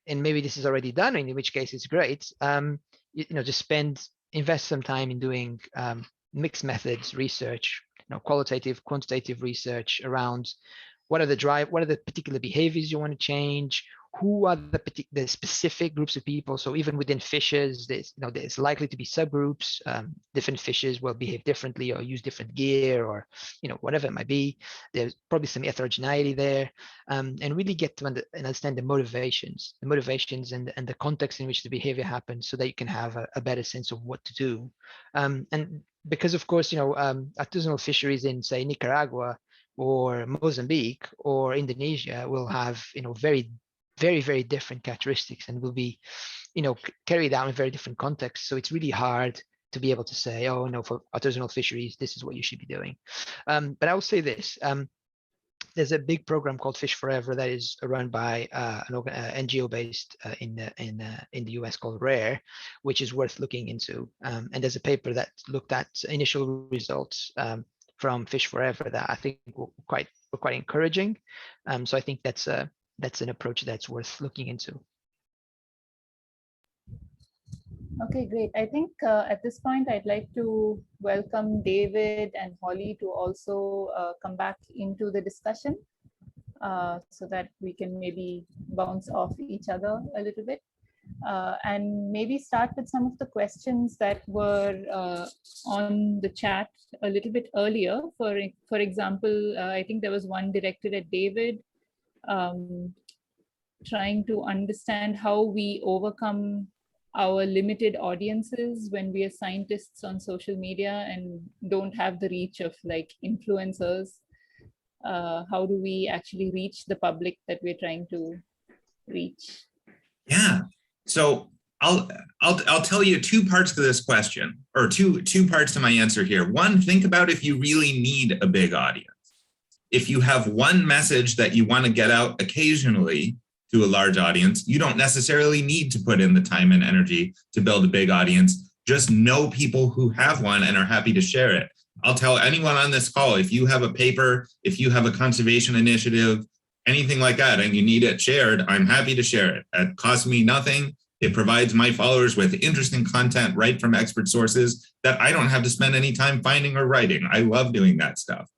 maybe this is already done, in which case it's great. Just invest some time in doing mixed methods research, qualitative, quantitative research around what are the particular behaviors you want to change, who are the specific groups of people. So even within fishes, there's likely to be subgroups. Different fishes will behave differently or use different gear, or whatever it might be. There's probably some heterogeneity there, and really get to understand the motivations and the context in which the behavior happens, so that you can have a better sense of what to do. And because of course, artisanal fisheries in, say, Nicaragua or Mozambique or Indonesia will have very, very different characteristics, and will be carried out in very different contexts. So it's really hard to be able to say, oh no, for artisanal fisheries, this is what you should be doing. But I will say this, there's a big program called Fish Forever that is run by an NGO based in the US called RARE, which is worth looking into. And there's a paper that looked at initial results from Fish Forever that I think were quite encouraging. So I think that's an approach that's worth looking into. Okay, great. I think at this point, I'd like to welcome David and Hollie to also come back into the discussion so that we can maybe bounce off each other a little bit. And maybe start with some of the questions that were on the chat a little bit earlier. For example, I think there was one directed at David, trying to understand how we overcome our limited audiences when we are scientists on social media and don't have the reach of like influencers. How do we actually reach the public that we're trying to reach? Yeah, so I'll tell you two parts to this question. or two parts to my answer here. One, think about if you really need a big audience. If you have one message that you want to get out occasionally to a large audience, you don't necessarily need to put in the time and energy to build a big audience. Just know people who have one and are happy to share it. I'll tell anyone on this call, if you have a paper, if you have a conservation initiative, anything like that, and you need it shared, I'm happy to share it. It costs me nothing. It provides my followers with interesting content right from expert sources that I don't have to spend any time finding or writing. I love doing that stuff.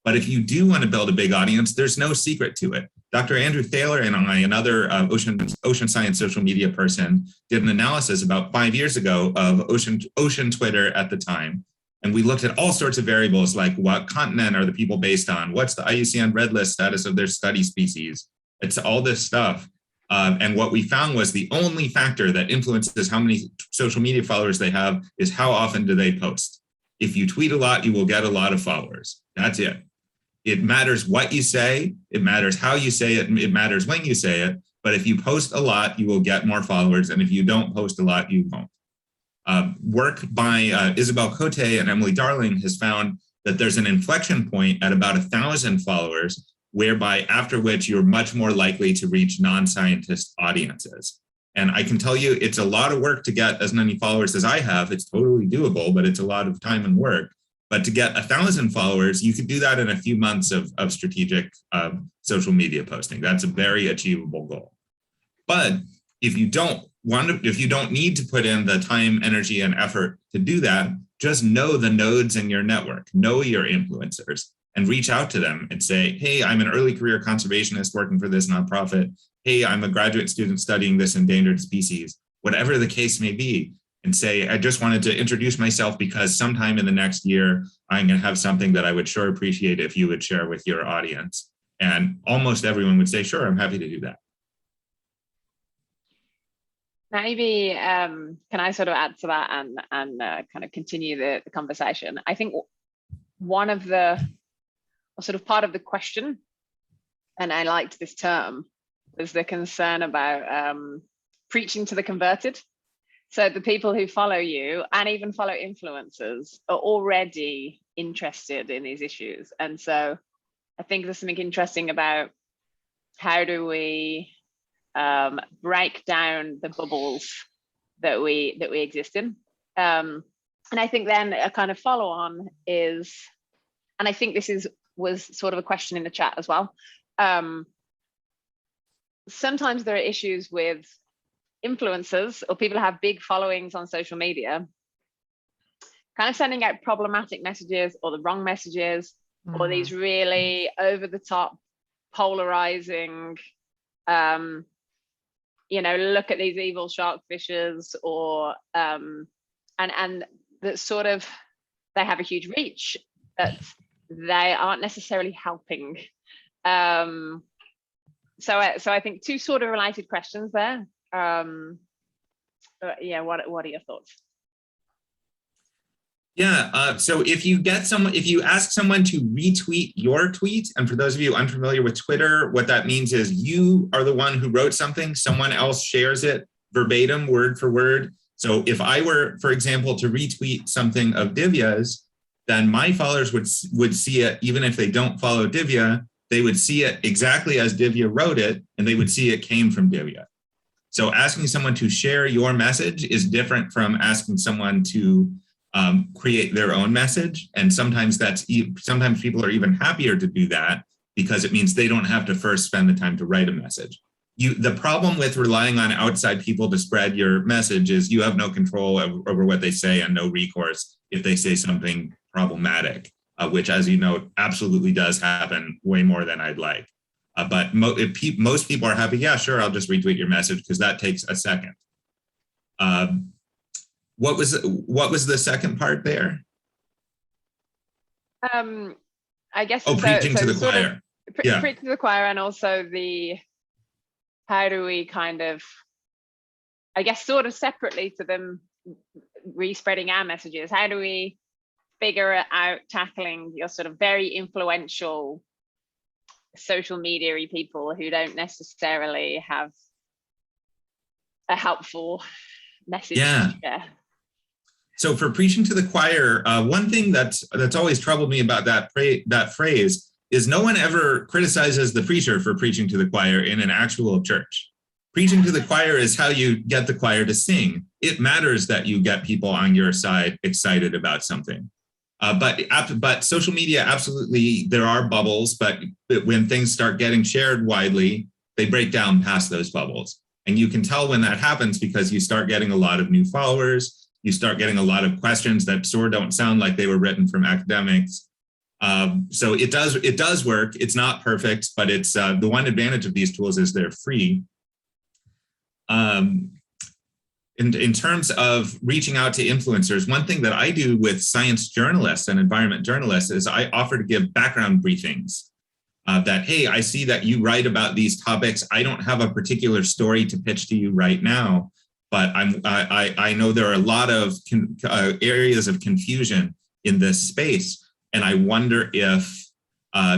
But if you do want to build a big audience, there's no secret to it. Dr. Andrew Thaler and I, another ocean science social media person, did an analysis about 5 years ago of ocean Twitter at the time. And we looked at all sorts of variables like what continent are the people based on? What's the IUCN red list status of their study species? It's all this stuff. And what we found was the only factor that influences how many social media followers they have is how often do they post. If you tweet a lot, you will get a lot of followers. That's it. It matters what you say. It matters how you say it. It matters when you say it. But if you post a lot, you will get more followers. And if you don't post a lot, you won't. Work by Isabel Cote and Emily Darling has found that there's an inflection point at about 1,000 followers, whereby after which you're much more likely to reach non-scientist audiences. And I can tell you, it's a lot of work to get as many followers as I have. It's totally doable, but it's a lot of time and work. But to get 1,000 followers, you could do that in a few months of strategic social media posting. That's a very achievable goal. But if you don't need to put in the time, energy, and effort to do that, just know the nodes in your network, know your influencers, and reach out to them and say, hey, I'm an early career conservationist working for this nonprofit. Hey, I'm a graduate student studying this endangered species, whatever the case may be. And say, I just wanted to introduce myself because sometime in the next year, I'm going to have something that I would sure appreciate if you would share with your audience. And almost everyone would say, sure, I'm happy to do that. Maybe can I sort of add to that and kind of continue the conversation? I think one of the, or sort of part of the question, and I liked this term, was the concern about preaching to the converted. So the people who follow you and even follow influencers are already interested in these issues. And so I think there's something interesting about how do we break down the bubbles that we exist in. And I think then a kind of follow on is, and I think this was sort of a question in the chat as well. Sometimes there are issues with influencers or people who have big followings on social media kind of sending out problematic messages or the wrong messages, or these really over the top polarizing look at these evil shark fishers, or and that sort of they have a huge reach, but they aren't necessarily helping. So I think two sort of related questions there. Yeah, what are your thoughts? Yeah, so if you ask someone to retweet your tweet, and for those of you unfamiliar with Twitter, what that means is you are the one who wrote something, someone else shares it verbatim, word for word. So if I were, for example, to retweet something of Divya's, then my followers would see it, even if they don't follow Divya, they would see it exactly as Divya wrote it, and they would see it came from Divya. So asking someone to share your message is different from asking someone to create their own message. And sometimes people are even happier to do that because it means they don't have to first spend the time to write a message. The problem with relying on outside people to spread your message is you have no control over what they say and no recourse if they say something problematic, which, as you know, absolutely does happen way more than I'd like. But if most people are happy, yeah, sure, I'll just retweet your message because that takes a second. What was the second part there? I guess preaching to the choir. Yeah, preaching to the choir, and also how do we kind of, I guess, sort of separately to them re-spreading our messages. How do we figure out tackling your sort of very influential social media-y people who don't necessarily have a helpful message to share? So for preaching to the choir, one thing that's always troubled me about that phrase is no one ever criticizes the preacher for preaching to the choir in an actual church. Preaching to the choir is how you get the choir to sing. It matters that you get people on your side excited about something. But social media, absolutely, there are bubbles, but when things start getting shared widely, they break down past those bubbles. And you can tell when that happens because you start getting a lot of new followers. You start getting a lot of questions that sort of don't sound like they were written from academics. So it does work. It's not perfect, but it's the one advantage of these tools is they're free. In terms of reaching out to influencers, one thing that I do with science journalists and environment journalists is I offer to give background briefings that, hey, I see that you write about these topics. I don't have a particular story to pitch to you right now, but I know there are a lot of areas of confusion in this space. And I wonder if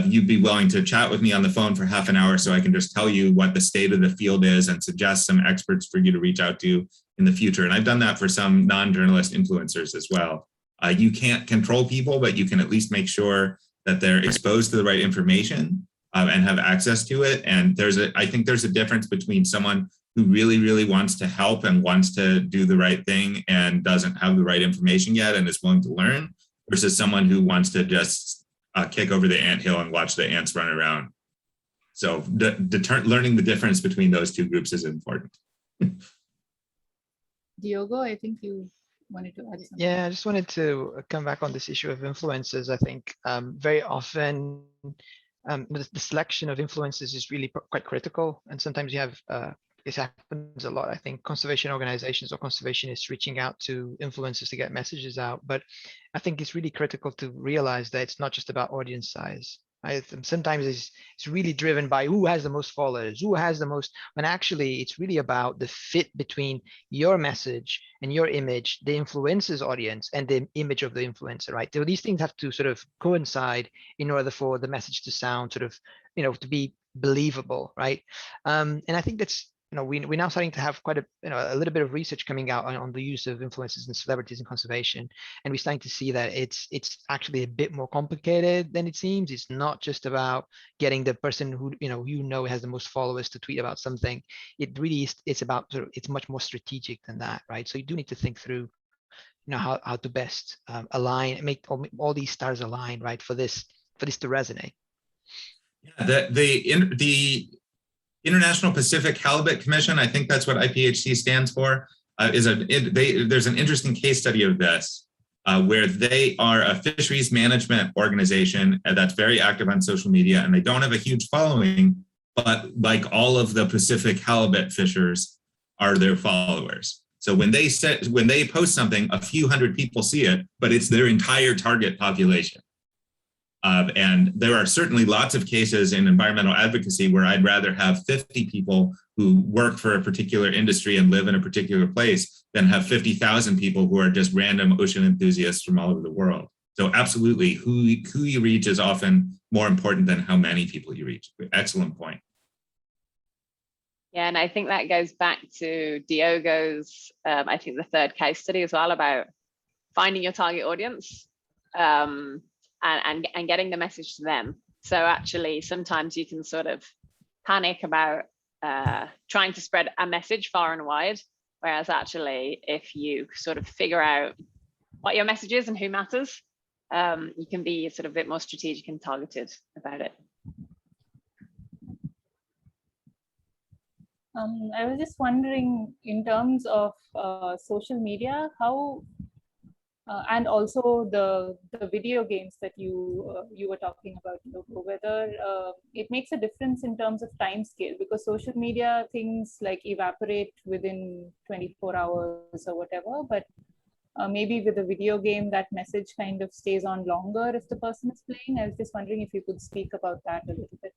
you'd be willing to chat with me on the phone for half an hour so I can just tell you what the state of the field is and suggest some experts for you to reach out to in the future. And I've done that for some non-journalist influencers as well. You can't control people, but you can at least make sure that they're exposed to the right information and have access to it. And I think there's a difference between someone who really, really wants to help and wants to do the right thing and doesn't have the right information yet and is willing to learn versus someone who wants to just kick over the anthill and watch the ants run around. So learning the difference between those two groups is important. Diogo, I think you wanted to add something. Yeah, I just wanted to come back on this issue of influencers. I think very often the selection of influencers is really quite critical. And sometimes you have, this happens a lot. I think conservation organizations or conservationists reaching out to influencers to get messages out. But I think it's really critical to realize that it's not just about audience size. Sometimes it's really driven by who has the most followers, who has the most, when actually it's really about the fit between your message and your image, the influencer's audience and the image of the influencer, right? So these things have to sort of coincide in order for the message to sound sort of, to be believable, right? And I think that's, we're now starting to have quite a little bit of research coming out on the use of influencers and celebrities in conservation, and we're starting to see that it's actually a bit more complicated than it seems. It's not just about getting the person who has the most followers to tweet about something. It really is. It's about it's much more strategic than that, right? So you do need to think through, how to best align, make all these stars align, right, for this to resonate. Yeah, the International Pacific Halibut Commission, I think that's what IPHC stands for, there's an interesting case study of this where they are a fisheries management organization that's very active on social media, and they don't have a huge following, but like all of the Pacific halibut fishers are their followers. So when they post something, a few hundred people see it, but it's their entire target population. And there are certainly lots of cases in environmental advocacy where I'd rather have 50 people who work for a particular industry and live in a particular place than have 50,000 people who are just random ocean enthusiasts from all over the world. So absolutely, who you reach is often more important than how many people you reach. Excellent point. Yeah, and I think that goes back to Diogo's, I think the third case study as well, about finding your target audience. And getting the message to them. So actually, sometimes you can sort of panic about trying to spread a message far and wide, whereas actually, if you sort of figure out what your message is and who matters, you can be sort of a bit more strategic and targeted about it. I was just wondering, in terms of social media, how and also the video games that you were talking about, whether it makes a difference in terms of time scale, because social media things like evaporate within 24 hours or whatever, but maybe with a video game that message kind of stays on longer if the person is playing. I was just wondering if you could speak about that a little bit.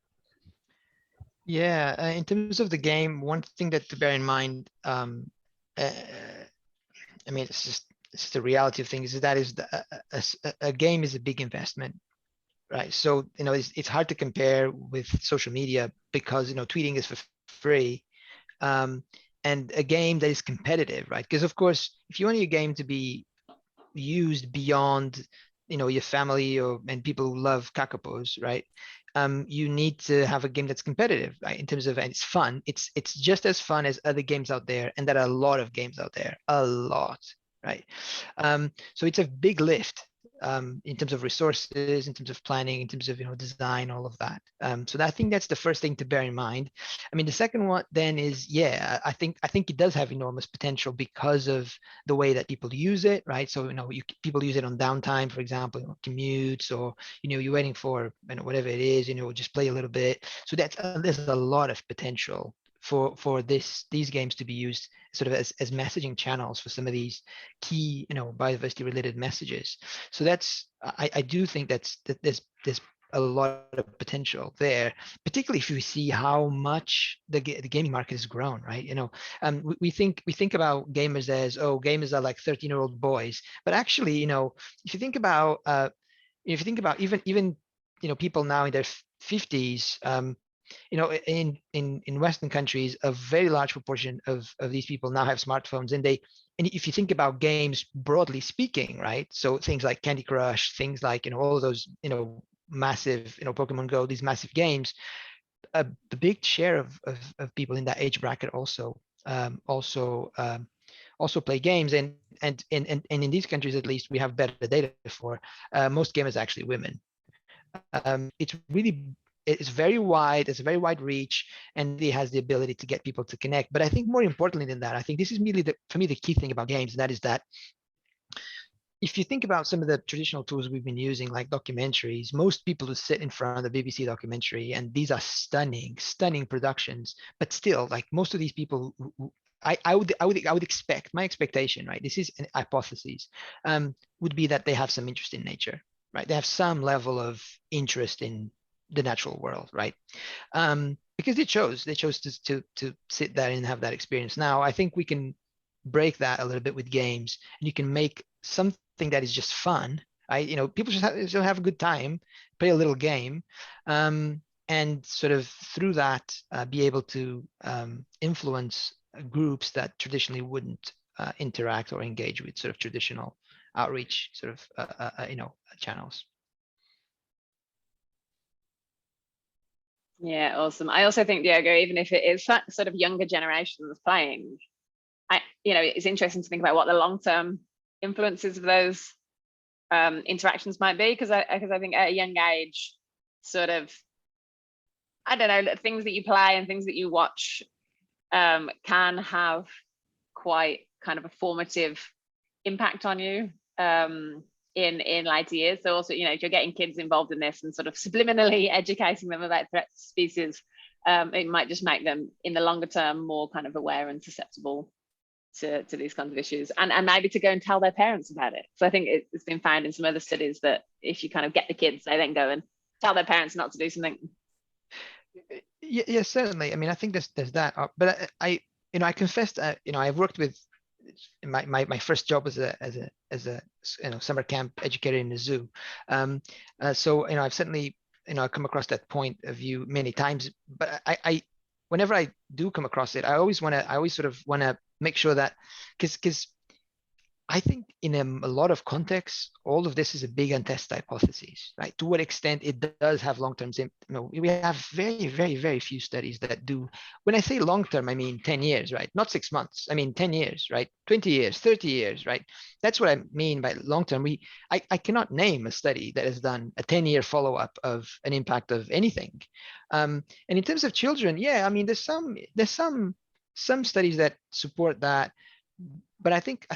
Yeah, in terms of the game, one thing that to bear in mind, I mean, it's the reality of things, is that a game is a big investment, right? So it's hard to compare with social media because tweeting is for free, and a game that is competitive, right? Because of course, if you want your game to be used beyond, your family and people who love kakapos, right? You need to have a game that's competitive, right? In terms of, and it's fun. It's just as fun as other games out there, and there are a lot of games out there, a lot, right? So it's a big lift in terms of resources, in terms of planning, in terms of design, all of that. So I think that's the first thing to bear in mind. I mean, the second one then is, yeah, I think it does have enormous potential because of the way that people use it, right? So people use it on downtime, for example, commutes, or you're waiting for whatever it is, just play a little bit. So there's a lot of potential for these games to be used sort of as messaging channels for some of these key biodiversity related messages. So that's I do think that there's a lot of potential there, particularly if you see how much the gaming market has grown, right? We think about gamers as, oh, gamers are like 13-year-old boys, but actually, if you think about even people now in their 50s, in Western countries, a very large proportion of these people now have smartphones, and if you think about games broadly speaking, right? So things like Candy Crush, things like all of those, massive, Pokemon Go, these massive games, the big share of people in that age bracket also play games, and in these countries, at least, we have better data for most gamers actually women. It's very wide, it's a very wide reach, and it has the ability to get people to connect. But I think more importantly than that, I think this is really for me the key thing about games, and that is that if you think about some of the traditional tools we've been using, like documentaries, most people who sit in front of the BBC documentary, and these are stunning productions, but still, like, most of these people I would expect, my expectation, right? This is an hypothesis, would be that they have some interest in nature, right? They have some level of interest in the natural world, right? Because they chose to sit there and have that experience. Now, I think we can break that a little bit with games, and you can make something that is just fun, right? People just have a good time, play a little game, and sort of through that be able to influence groups that traditionally wouldn't interact or engage with sort of traditional outreach sort of channels. Yeah, awesome. I also think, Diogo, even if it is sort of younger generations playing, it's interesting to think about what the long-term influences of those interactions might be, because I think at a young age, sort of, I don't know, things that you play and things that you watch can have quite kind of a formative impact on you in later years. So also, if you're getting kids involved in this and sort of subliminally educating them about threats to species, it might just make them in the longer term more kind of aware and susceptible to these kinds of issues, and maybe to go and tell their parents about it. So I think it's been found in some other studies that if you kind of get the kids, they then go and tell their parents not to do something. Yeah, certainly. I mean, I think there's that, but I confess that I've worked with my first job was as a summer camp educator in the zoo. So I've certainly come across that point of view many times. But I whenever I do come across it, I always sort of want to make sure that, because I think in a lot of contexts, all of this is a big untested hypothesis, right? To what extent it does have long-term, we have very, very, very few studies that do. When I say long-term, I mean 10 years, right? Not 6 months. I mean 10 years, right? 20 years, 30 years, right? That's what I mean by long-term. I cannot name a study that has done a 10-year follow-up of an impact of anything. And in terms of children, yeah, I mean, there's some studies that support that, but I think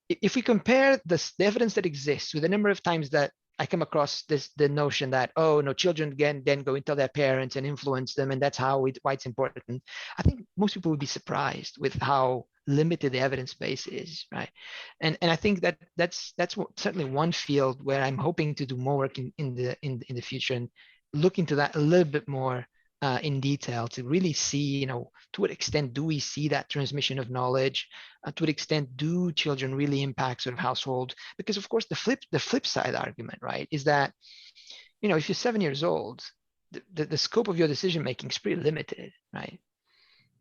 if we compare the evidence that exists with the number of times that I come across the notion that, oh no, children again then go and tell their parents and influence them, and that's why it's important, I think most people would be surprised with how limited the evidence base is, right? And I think that's certainly one field where I'm hoping to do more work in the future, and look into that a little bit more in detail, to really see, to what extent do we see that transmission of knowledge? To what extent do children really impact sort of household? Because of course, the flip side argument, right, is that, if you're 7 years old, the scope of your decision making is pretty limited, right?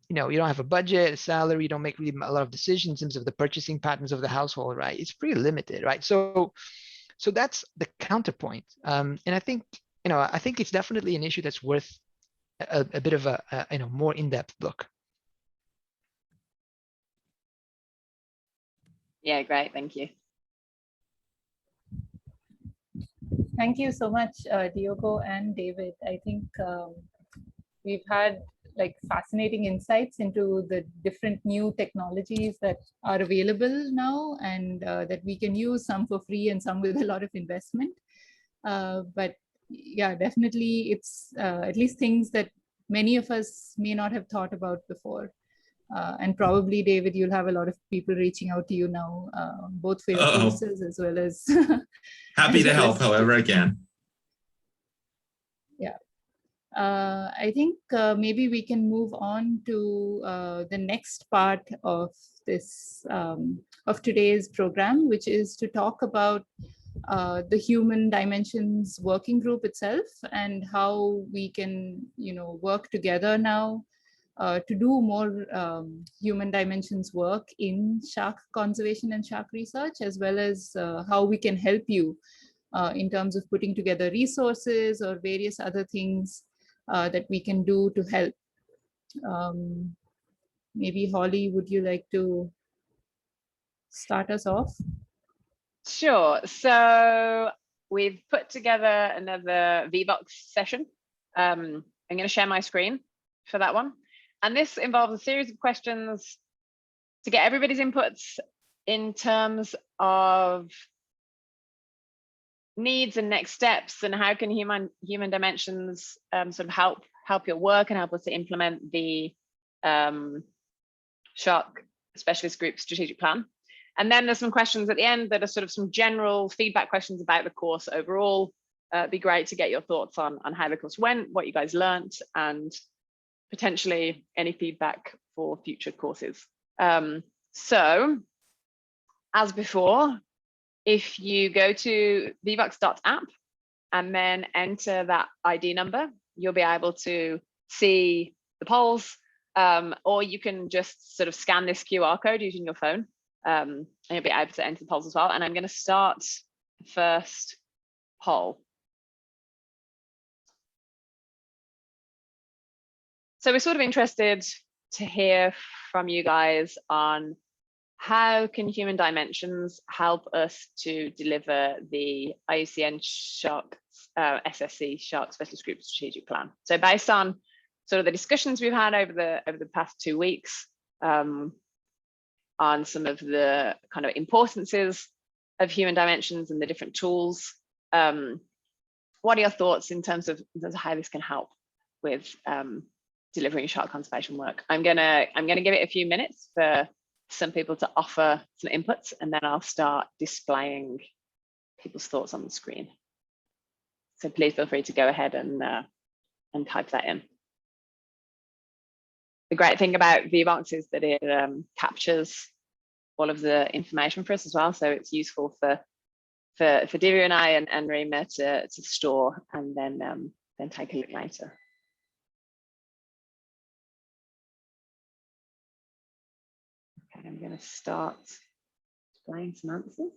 you don't have a budget, a salary, you don't make really a lot of decisions in terms of the purchasing patterns of the household, right? It's pretty limited, right? So that's the counterpoint. And I think, I think it's definitely an issue that's worth a bit of a more in-depth look. Yeah, great. Thank you. Thank you so much, Diogo and David. I think we've had like fascinating insights into the different new technologies that are available now, and that we can use, some for free and some with a lot of investment. But yeah, definitely it's at least things that many of us may not have thought about before. And probably, David, you'll have a lot of people reaching out to you now, both for your courses as well as happy to help however I can. Yeah. I think maybe we can move on to the next part of this of today's program, which is to talk about the Human Dimensions Working Group itself and how we can, work together now to do more human dimensions work in shark conservation and shark research, as well as how we can help you in terms of putting together resources or various other things that we can do to help. Maybe Hollie, would you like to start us off? Sure. So we've put together another VBox session. I'm going to share my screen for that one. And this involves a series of questions to get everybody's inputs in terms of needs and next steps, and how can human dimensions sort of help your work and help us to implement the shark specialist group strategic plan. And then there's some questions at the end that are sort of some general feedback questions about the course overall. It'd be great to get your thoughts on how the course went, what you guys learned, and potentially any feedback for future courses. So as before, if you go to vbox.app and then enter that ID number, you'll be able to see the polls, or you can just sort of scan this QR code using your phone, and you'll be able to enter the polls as well. And I'm going to start the first poll. So we're sort of interested to hear from you guys on how can human dimensions help us to deliver the IUCN SSC Shark Specialist Group Strategic Plan. So based on sort of the discussions we've had over the past 2 weeks on some of the kind of importances of human dimensions and the different tools, what are your thoughts in terms of how this can help with delivering shark conservation work? I'm gonna give it a few minutes for some people to offer some inputs, and then I'll start displaying people's thoughts on the screen. So please feel free to go ahead and type that in. The great thing about VBox is that it captures all of the information for us as well, so it's useful for Divya and I and Rima to store and then take a look later. Okay, I'm going to start displaying some answers.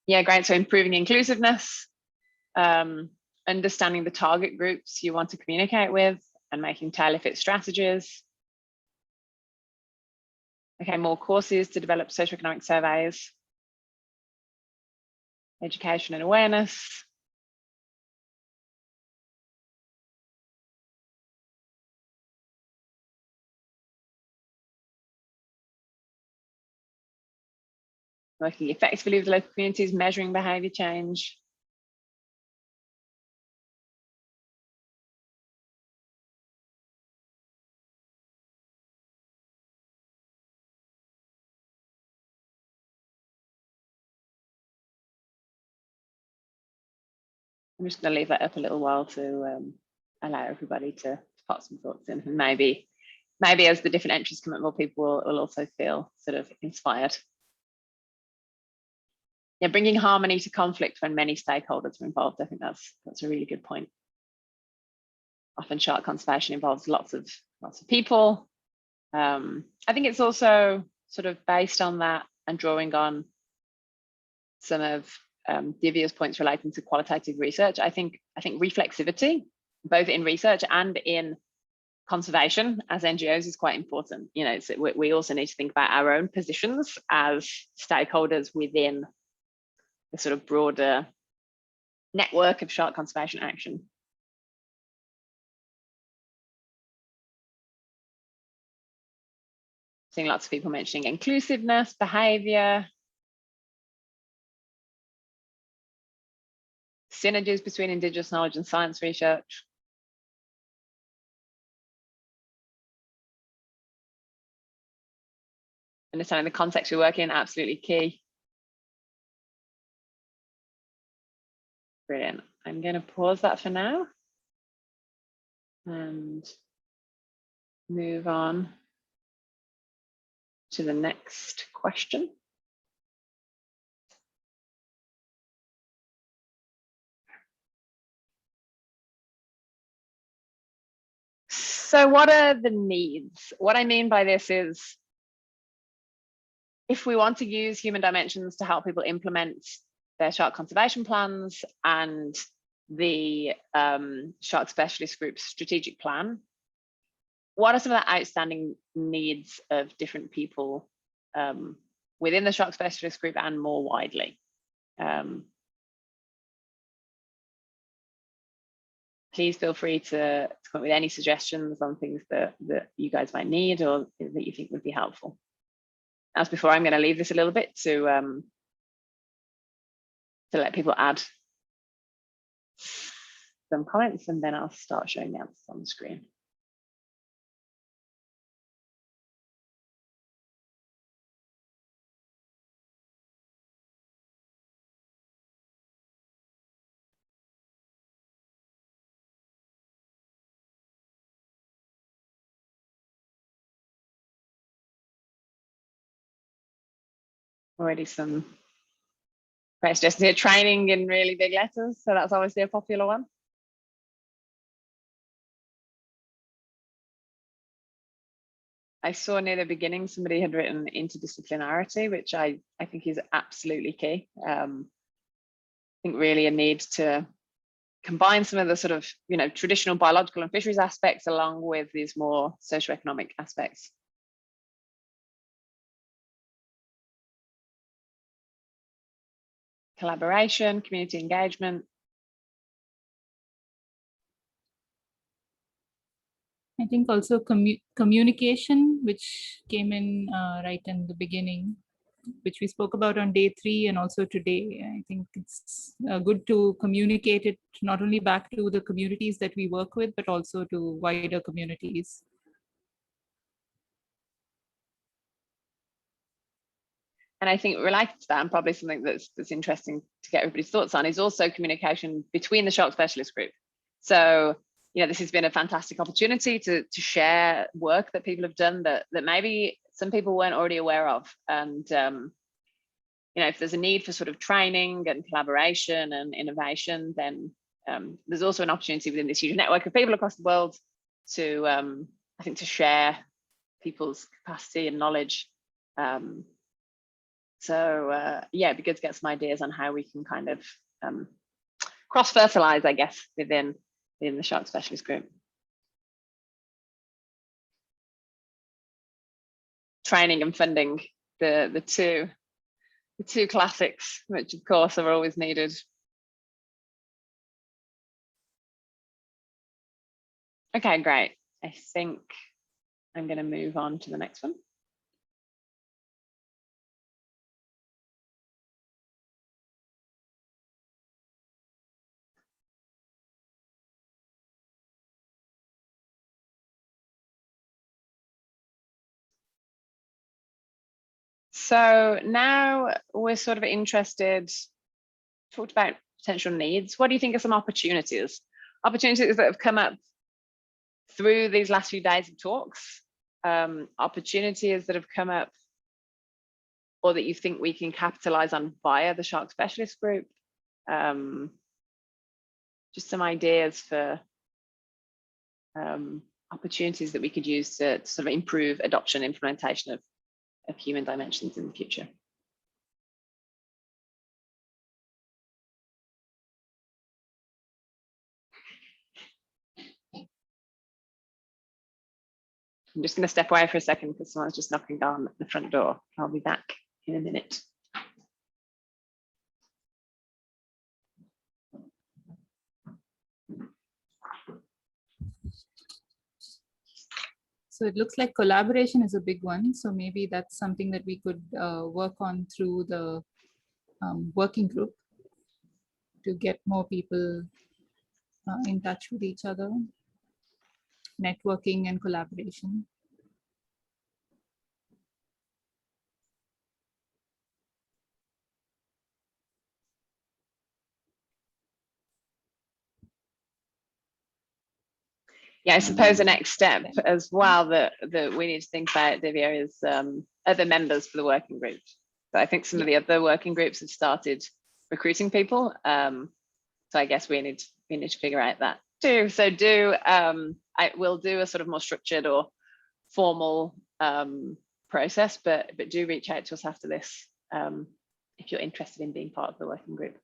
Yeah, great. So improving inclusiveness, understanding the target groups you want to communicate with, and making tailor-fit strategies. Okay, more courses to develop socioeconomic surveys, education and awareness. Working effectively with local communities, measuring behaviour change. I'm just going to leave that up a little while to allow everybody to put some thoughts in, and maybe maybe as the different entries come up, more people will also feel sort of inspired. Yeah, bringing harmony to conflict when many stakeholders are involved. I think that's a really good point. Often shark conservation involves lots of people. I think it's also sort of based on that and drawing on some of Divya's points relating to qualitative research. I think reflexivity, both in research and in conservation as NGOs, is quite important. You know, so we also need to think about our own positions as stakeholders within the sort of broader network of shark conservation action. Seeing lots of people mentioning inclusiveness, behavior, synergies between Indigenous knowledge and science research. Understanding the context we work in, absolutely key. Brilliant. I'm going to pause that for now and move on to the next question. So what are the needs? What I mean by this is, if we want to use human dimensions to help people implement their shark conservation plans and the shark specialist group's strategic plan, what are some of the outstanding needs of different people within the shark specialist group and more widely? Please feel free to come up with any suggestions on things that you guys might need or that you think would be helpful. As before, I'm going to leave this a little bit to let people add some comments, and then I'll start showing the answers on the screen. Already some great suggestions here. Training in really big letters, so that's obviously a popular one. I saw near the beginning somebody had written interdisciplinarity, which I think is absolutely key. I think really a need to combine some of the sort of, you know, traditional biological and fisheries aspects along with these more socioeconomic aspects. Collaboration, community engagement. I think also communication, which came in right in the beginning, which we spoke about on day 3 and also today. I think it's good to communicate it not only back to the communities that we work with, but also to wider communities. And I think related to that, and probably something that's interesting to get everybody's thoughts on, is also communication between the shark specialist group. So, you know, this has been a fantastic opportunity to share work that people have done that maybe some people weren't already aware of. And, you know, if there's a need for sort of training and collaboration and innovation, then there's also an opportunity within this huge network of people across the world to, I think, to share people's capacity and knowledge. So yeah, it'd be good to get some ideas on how we can kind of cross-fertilize, I guess, within the shark specialist group. Training and funding, the two classics, which of course are always needed. Okay, great. I think I'm going to move on to the next one. So now we're sort of interested, talked about potential needs. What do you think are some opportunities? Opportunities that have come up through these last few days of talks opportunities that have come up or that you think we can capitalize on via the Shark Specialist Group? Just some ideas for opportunities that we could use to sort of improve adoption, implementation of human dimensions in the future. I'm just going to step away for a second because someone's just knocking on the front door. I'll be back in a minute. So it looks like collaboration is a big one. So maybe that's something that we could work on through the working group to get more people in touch with each other. Networking and collaboration. Yeah, I suppose the next step as well that we need to think about, Divya, is other members for the working group. So I think some of the other working groups have started recruiting people. So I guess we need to figure out that too. So I will do a sort of more structured or formal process, but do reach out to us after this if you're interested in being part of the working group.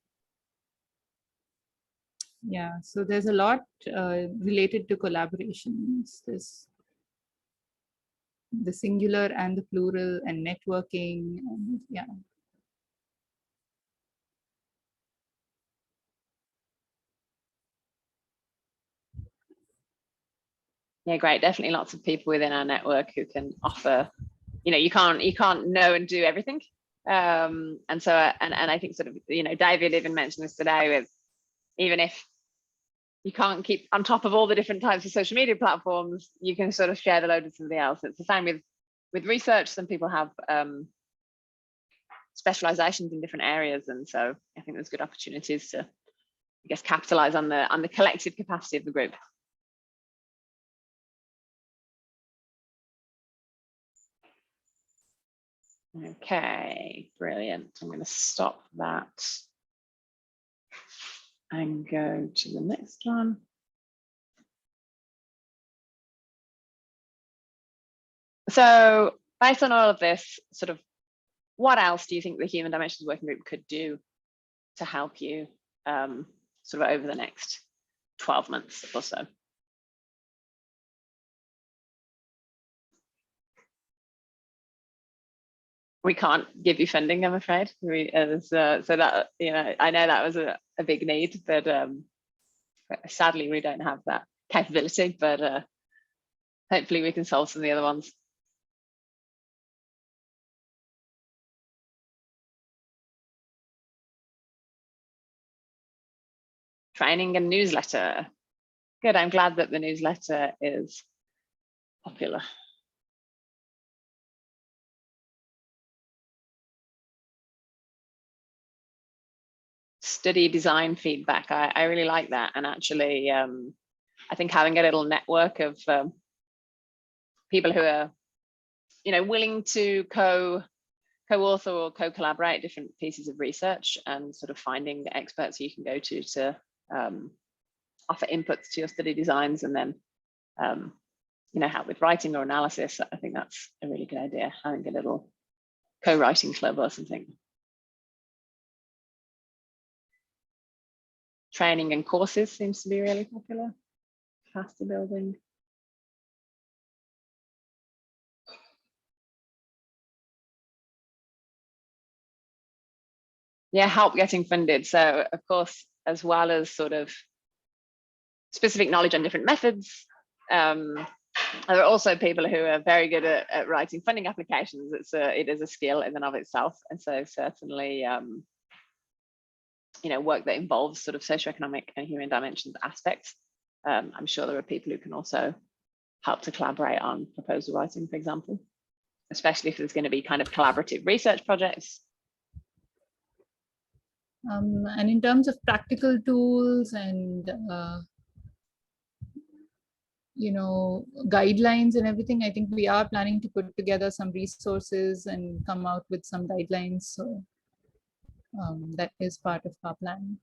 Yeah, so there's a lot related to collaborations. There's the singular and the plural and networking, and yeah. Yeah, great. Definitely lots of people within our network who can offer, you can't know and do everything. And so, and I think sort of, David even mentioned this today with, even if you can't keep on top of all the different types of social media platforms, you can sort of share the load with somebody else. It's the same with research. Some people have specializations in different areas. And so I think there's good opportunities to, I guess, capitalize on the collective capacity of the group. Okay, brilliant. I'm going to stop that and go to the next one. So based on all of this, sort of, what else do you think the Human Dimensions Working Group could do to help you sort of over the next 12 months or so? We can't give you funding, I'm afraid. So that, I know that was a big need, but sadly we don't have that capability, but hopefully we can solve some of the other ones. Training and newsletter. Good, I'm glad that the newsletter is popular. Study design feedback. I really like that. And actually, I think having a little network of people who are, willing to co-author or co-collaborate different pieces of research, and sort of finding the experts you can go to offer inputs to your study designs, and then, help with writing or analysis. I think that's a really good idea, having a little co-writing club or something. Training and courses seems to be really popular. Capacity building. Yeah, help getting funded. So of course, as well as sort of specific knowledge on different methods, there are also people who are very good at writing funding applications. It is a skill in and of itself. And so certainly, work that involves sort of socioeconomic and human dimensions aspects. I'm sure there are people who can also help to collaborate on proposal writing, for example, especially if there's going to be kind of collaborative research projects. And in terms of practical tools and guidelines and everything. I think we are planning to put together some resources and come out with some guidelines. So that is part of our plan.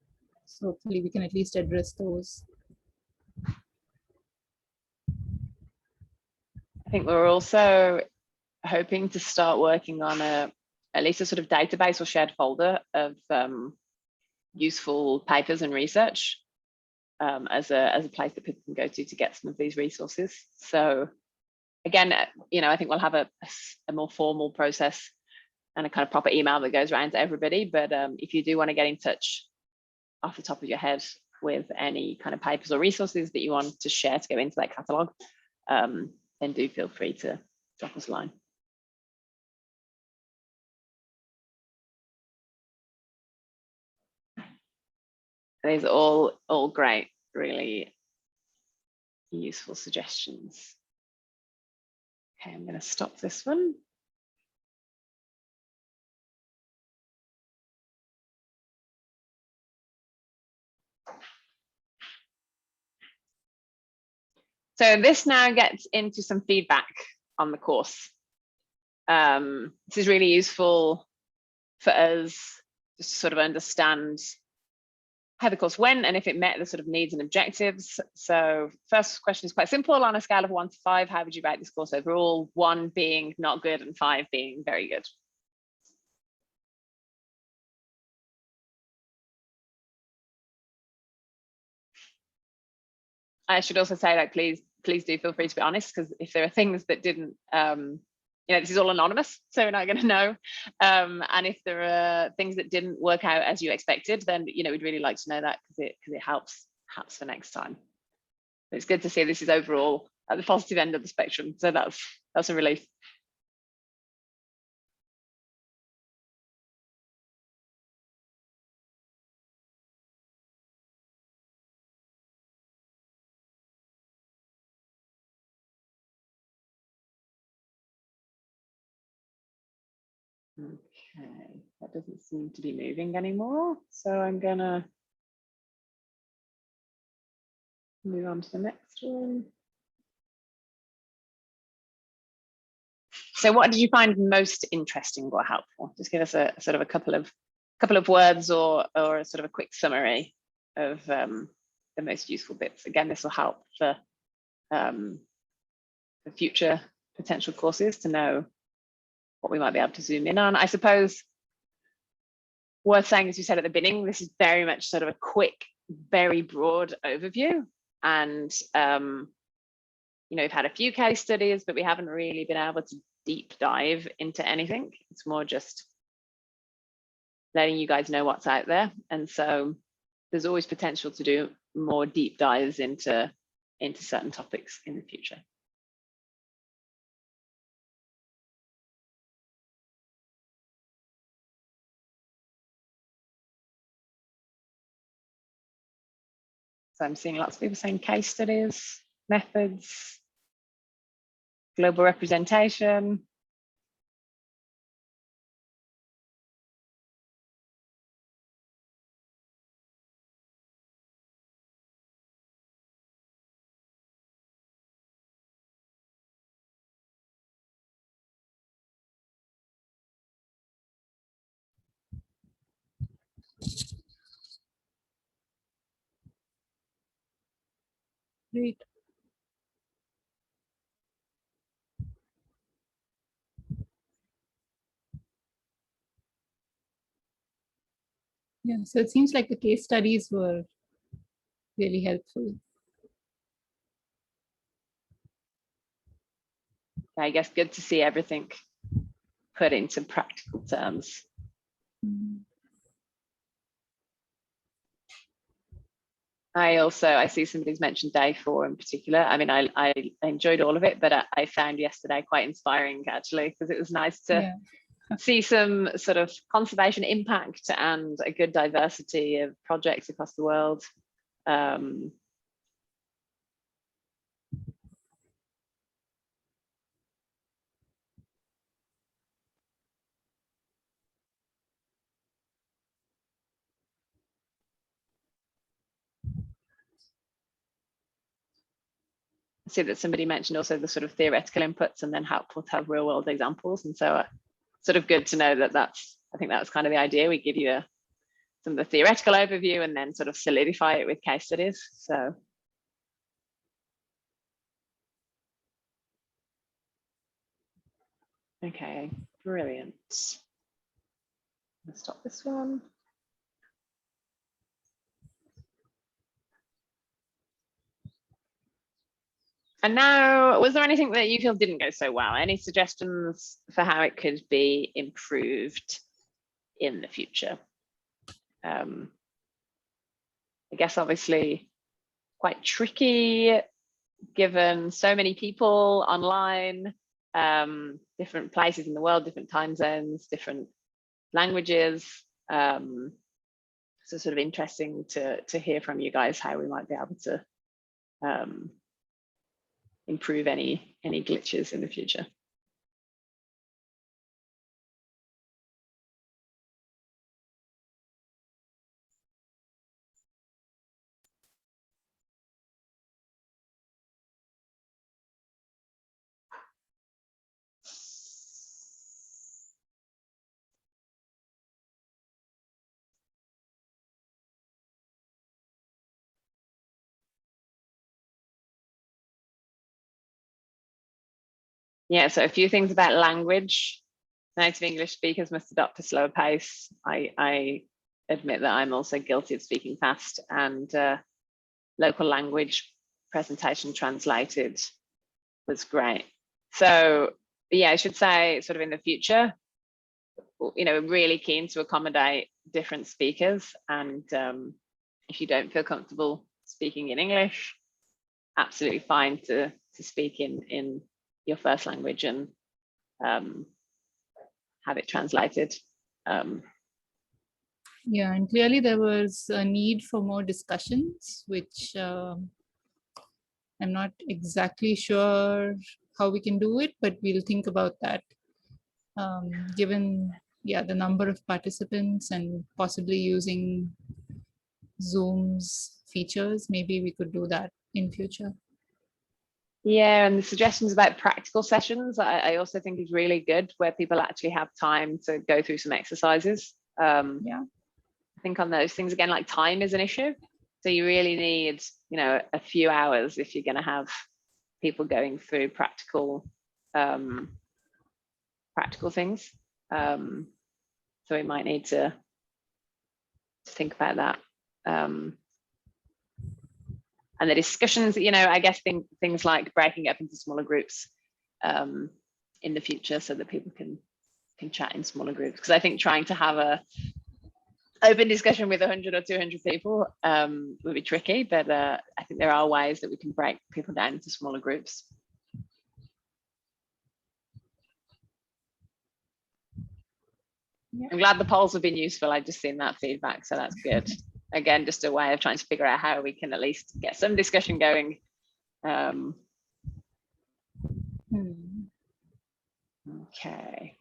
So hopefully we can at least address those. I think we're also hoping to start working on at least a sort of database or shared folder of useful papers and research as a place that people can go to get some of these resources. So again, I think we'll have a more formal process and a kind of proper email that goes around to everybody. But if you do want to get in touch off the top of your head with any kind of papers or resources that you want to share to go into that catalogue, then do feel free to drop us a line. These are all great, really useful suggestions. Okay, I'm going to stop this one. So this now gets into some feedback on the course. This is really useful for us to sort of understand how the course went and if it met the sort of needs and objectives. So first question is quite simple. On a scale of 1 to 5, how would you rate this course overall? 1 being not good and 5 being very good. I should also say that please do feel free to be honest, because if there are things that didn't, this is all anonymous, so we're not going to know. And if there are things that didn't work out as you expected, then we'd really like to know that, because it helps for next time. But it's good to see this is overall at the positive end of the spectrum, so that's a relief. Okay, that doesn't seem to be moving anymore, so I'm gonna move on to the next one. So what did you find most interesting or helpful? Just give us a sort of a couple of words or a sort of a quick summary of the most useful bits. Again, this will help for future potential courses to know what we might be able to zoom in on. I suppose worth saying, as you said at the beginning, this is very much sort of a quick, very broad overview. And, we've had a few case studies, but we haven't really been able to deep dive into anything. It's more just letting you guys know what's out there. And so there's always potential to do more deep dives into certain topics in the future. So I'm seeing lots of people saying case studies, methods, global representation. Great. Yeah, so it seems like the case studies were really helpful. I guess good to see everything put into practical terms. I see somebody's mentioned day 4 in particular. I mean, I enjoyed all of it, but I found yesterday quite inspiring actually, because it was nice to see some sort of conservation impact and a good diversity of projects across the world. see that somebody mentioned also the sort of theoretical inputs and then helpful to have real world examples. And so sort of good to know that I think that was kind of the idea. We give you some of the theoretical overview and then sort of solidify it with case studies. So. Okay, brilliant. Let's stop this one. And now, was there anything that you feel didn't go so well? Any suggestions for how it could be improved in the future? I guess obviously quite tricky given so many people online, different places in the world, different time zones, different languages. So sort of interesting to hear from you guys how we might be able to improve any glitches in the future. Yeah, so a few things about language. Native English speakers must adopt a slower pace. I admit that I'm also guilty of speaking fast, and local language presentation translated was great. So yeah, I should say sort of in the future, you know, really keen to accommodate different speakers. And if you don't feel comfortable speaking in English, absolutely fine to speak in your first language and have it translated. Yeah, and clearly there was a need for more discussions, which I'm not exactly sure how we can do it, but we'll think about that. Given, yeah, the number of participants and possibly using Zoom's features, maybe we could do that in future. Yeah, and the suggestions about practical sessions, I also think is really good, where people actually have time to go through some exercises. Yeah. I think on those things, again, like time is an issue. So you really need, you know, a few hours if you're going to have people going through practical things. So we might need to think about that. And the discussions, you know, I guess things like breaking up into smaller groups in the future so that people can chat in smaller groups. Because I think trying to have a open discussion with 100 or 200 people would be tricky, but I think there are ways that we can break people down into smaller groups. Yeah. I'm glad the polls have been useful. I've just seen that feedback, so that's good. Again, just a way of trying to figure out how we can at least get some discussion going. Okay.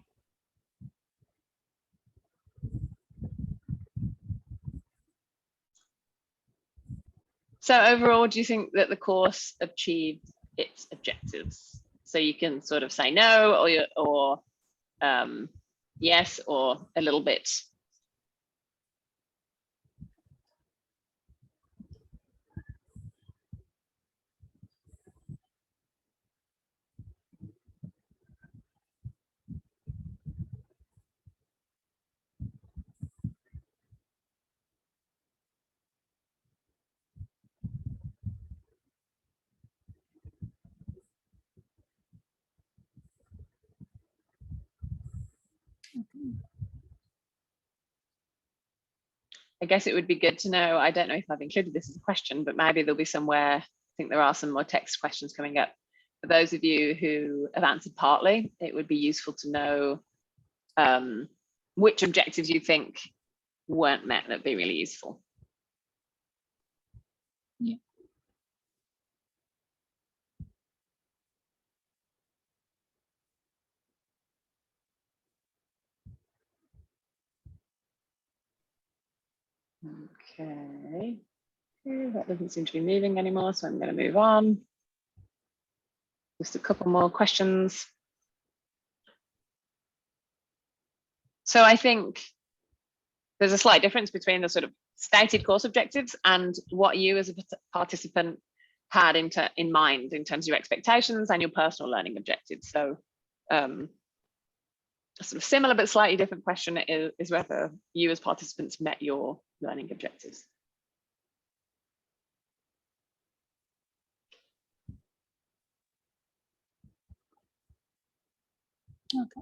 So overall, do you think that the course achieved its objectives? So you can sort of say no, or yes, or a little bit. I guess it would be good to know, I don't know if I've included this as a question, but maybe there'll be somewhere, I think there are some more text questions coming up. For those of you who have answered partly, it would be useful to know which objectives you think weren't met. That'd be really useful. Yeah. Okay, that doesn't seem to be moving anymore, so I'm going to move on. Just a couple more questions. So I think there's a slight difference between the sort of stated course objectives and what you as a participant had in mind in terms of your expectations and your personal learning objectives. So a sort of similar but slightly different question is whether you as participants met your learning objectives. Okay.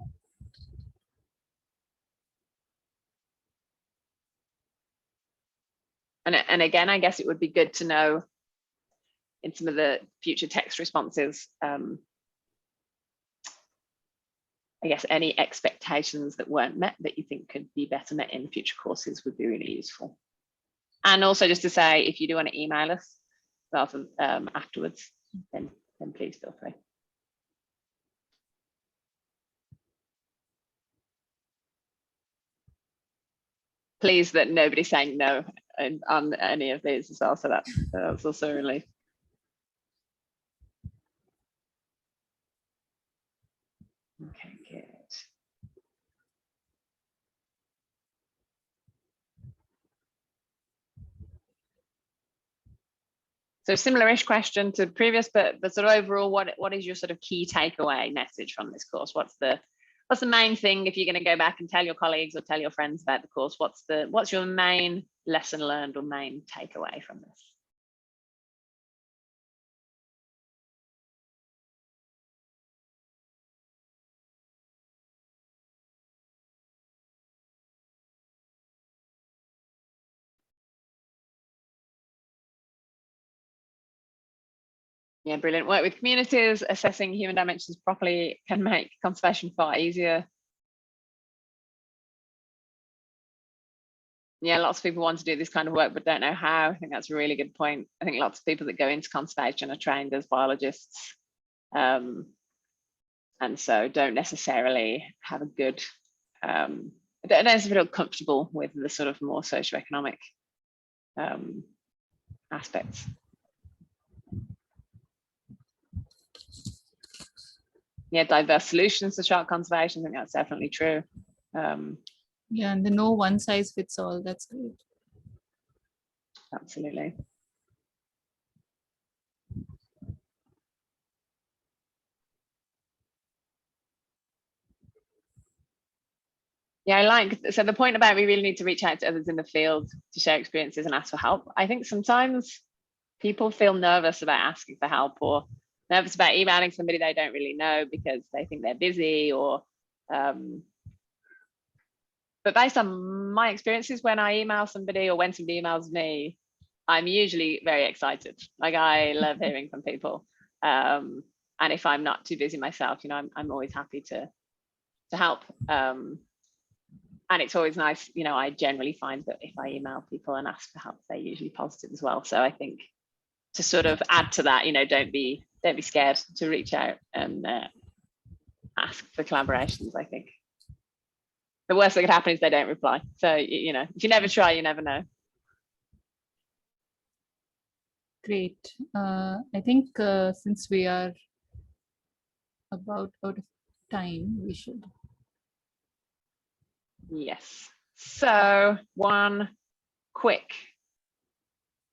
And again, I guess it would be good to know in some of the future text responses, I guess any expectations that weren't met that you think could be better met in future courses would be really useful. And also just to say, if you do want to email us rather afterwards, then please feel free. Pleased that nobody's saying no on any of these as well, so that's also a relief. Okay, good. So similar-ish question to previous, but sort of overall, what is your sort of key takeaway message from this course? What's the main thing if you're going to go back and tell your colleagues or tell your friends about the course? What's your main lesson learned or main takeaway from this? Yeah, brilliant. Work with communities, assessing human dimensions properly can make conservation far easier. Yeah, lots of people want to do this kind of work but don't know how. I think that's a really good point. I think lots of people that go into conservation are trained as biologists, and so don't necessarily have a good, don't necessarily feel comfortable with the sort of more socioeconomic aspects. Yeah, diverse solutions to shark conservation. I think that's definitely true. Yeah, and the no one size fits all. That's great. Absolutely. Yeah, I like, so the point about we really need to reach out to others in the field to share experiences and ask for help. I think sometimes people feel nervous about asking for help or nervous about emailing somebody they don't really know because they think they're busy or, but based on my experiences, when I email somebody or when somebody emails me, I'm usually very excited. Like I love hearing from people. And if I'm not too busy myself, you know, I'm always happy to help. And it's always nice, you know, I generally find that if I email people and ask for help, they're usually positive as well. So I think to sort of add to that, you know, don't be scared to reach out and ask for collaborations. I think the worst that could happen is they don't reply. So, you know, if you never try, you never know. Great. I think since we are about out of time, we should. Yes. So one quick,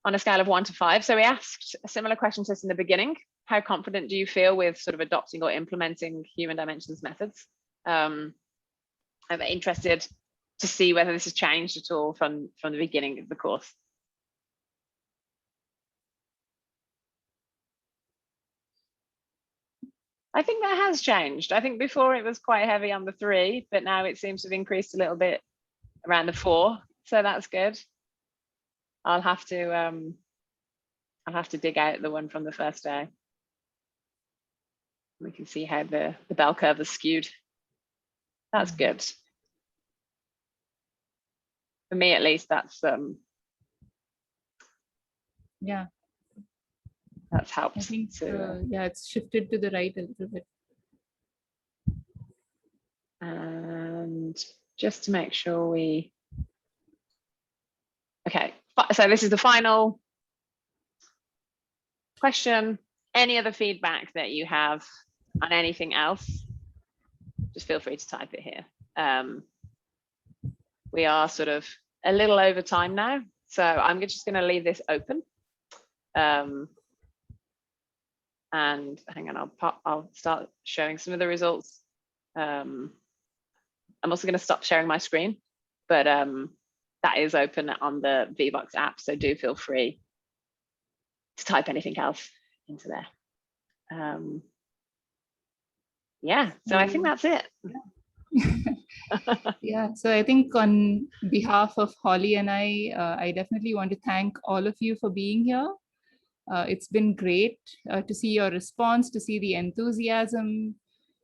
on a scale of 1 to 5. So we asked a similar question to this in the beginning. How confident do you feel with sort of adopting or implementing human dimensions methods? I'm interested to see whether this has changed at all from the beginning of the course. I think that has changed. I think before it was quite heavy on the 3, but now it seems to have increased a little bit around the 4. So that's good. I'll have to dig out the one from the first day. We can see how the bell curve is skewed. That's good. For me, at least, that's yeah. That's helped. I think yeah, it's shifted to the right a little bit. And just to make sure we. Okay, so this is the final question. any other feedback that you have on anything else, just feel free to type it here. We are sort of a little over time now, so I'm just going to leave this open. And hang on, I'll start showing some of the results. I'm also going to stop sharing my screen, but that is open on the VBox app, so do feel free to type anything else into there. Yeah, so I think that's it. Yeah, so I think on behalf of Hollie and I definitely want to thank all of you for being here. It's been great to see your response, to see the enthusiasm,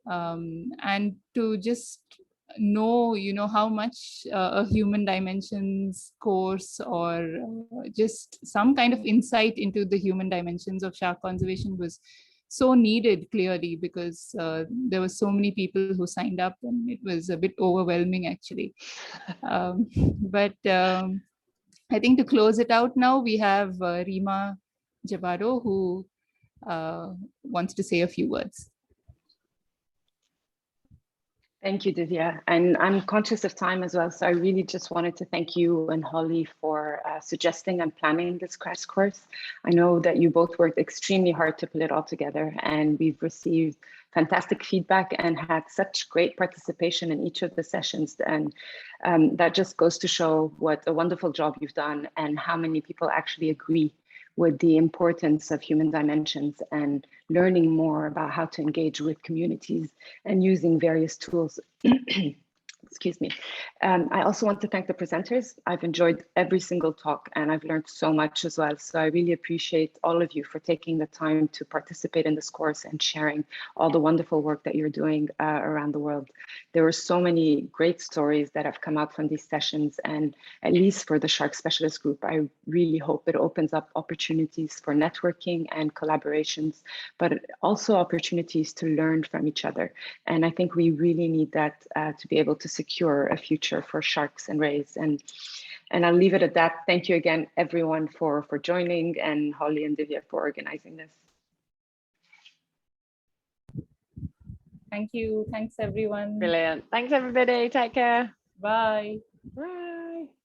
and to just know, how much a human dimensions course or just some kind of insight into the human dimensions of shark conservation was so needed, clearly, because there were so many people who signed up and it was a bit overwhelming, actually. But I think to close it out now, we have Rima Jabaro, who wants to say a few words. Thank you, Divya. And I'm conscious of time as well. So I really just wanted to thank you and Hollie for suggesting and planning this crash course. I know that you both worked extremely hard to put it all together, and we've received fantastic feedback and had such great participation in each of the sessions. And that just goes to show what a wonderful job you've done and how many people actually agree with the importance of human dimensions and learning more about how to engage with communities and using various tools. Excuse me. I also want to thank the presenters. I've enjoyed every single talk and I've learned so much as well. So I really appreciate all of you for taking the time to participate in this course and sharing all the wonderful work that you're doing around the world. There were so many great stories that have come out from these sessions, and at least for the Shark Specialist Group, I really hope it opens up opportunities for networking and collaborations, but also opportunities to learn from each other. And I think we really need that to be able to secure a future for sharks and rays. And I'll leave it at that. Thank you again, everyone, for joining, and Hollie and Divya for organizing this. Thank you. Thanks, everyone. Brilliant. Thanks, everybody. Take care. Bye. Bye.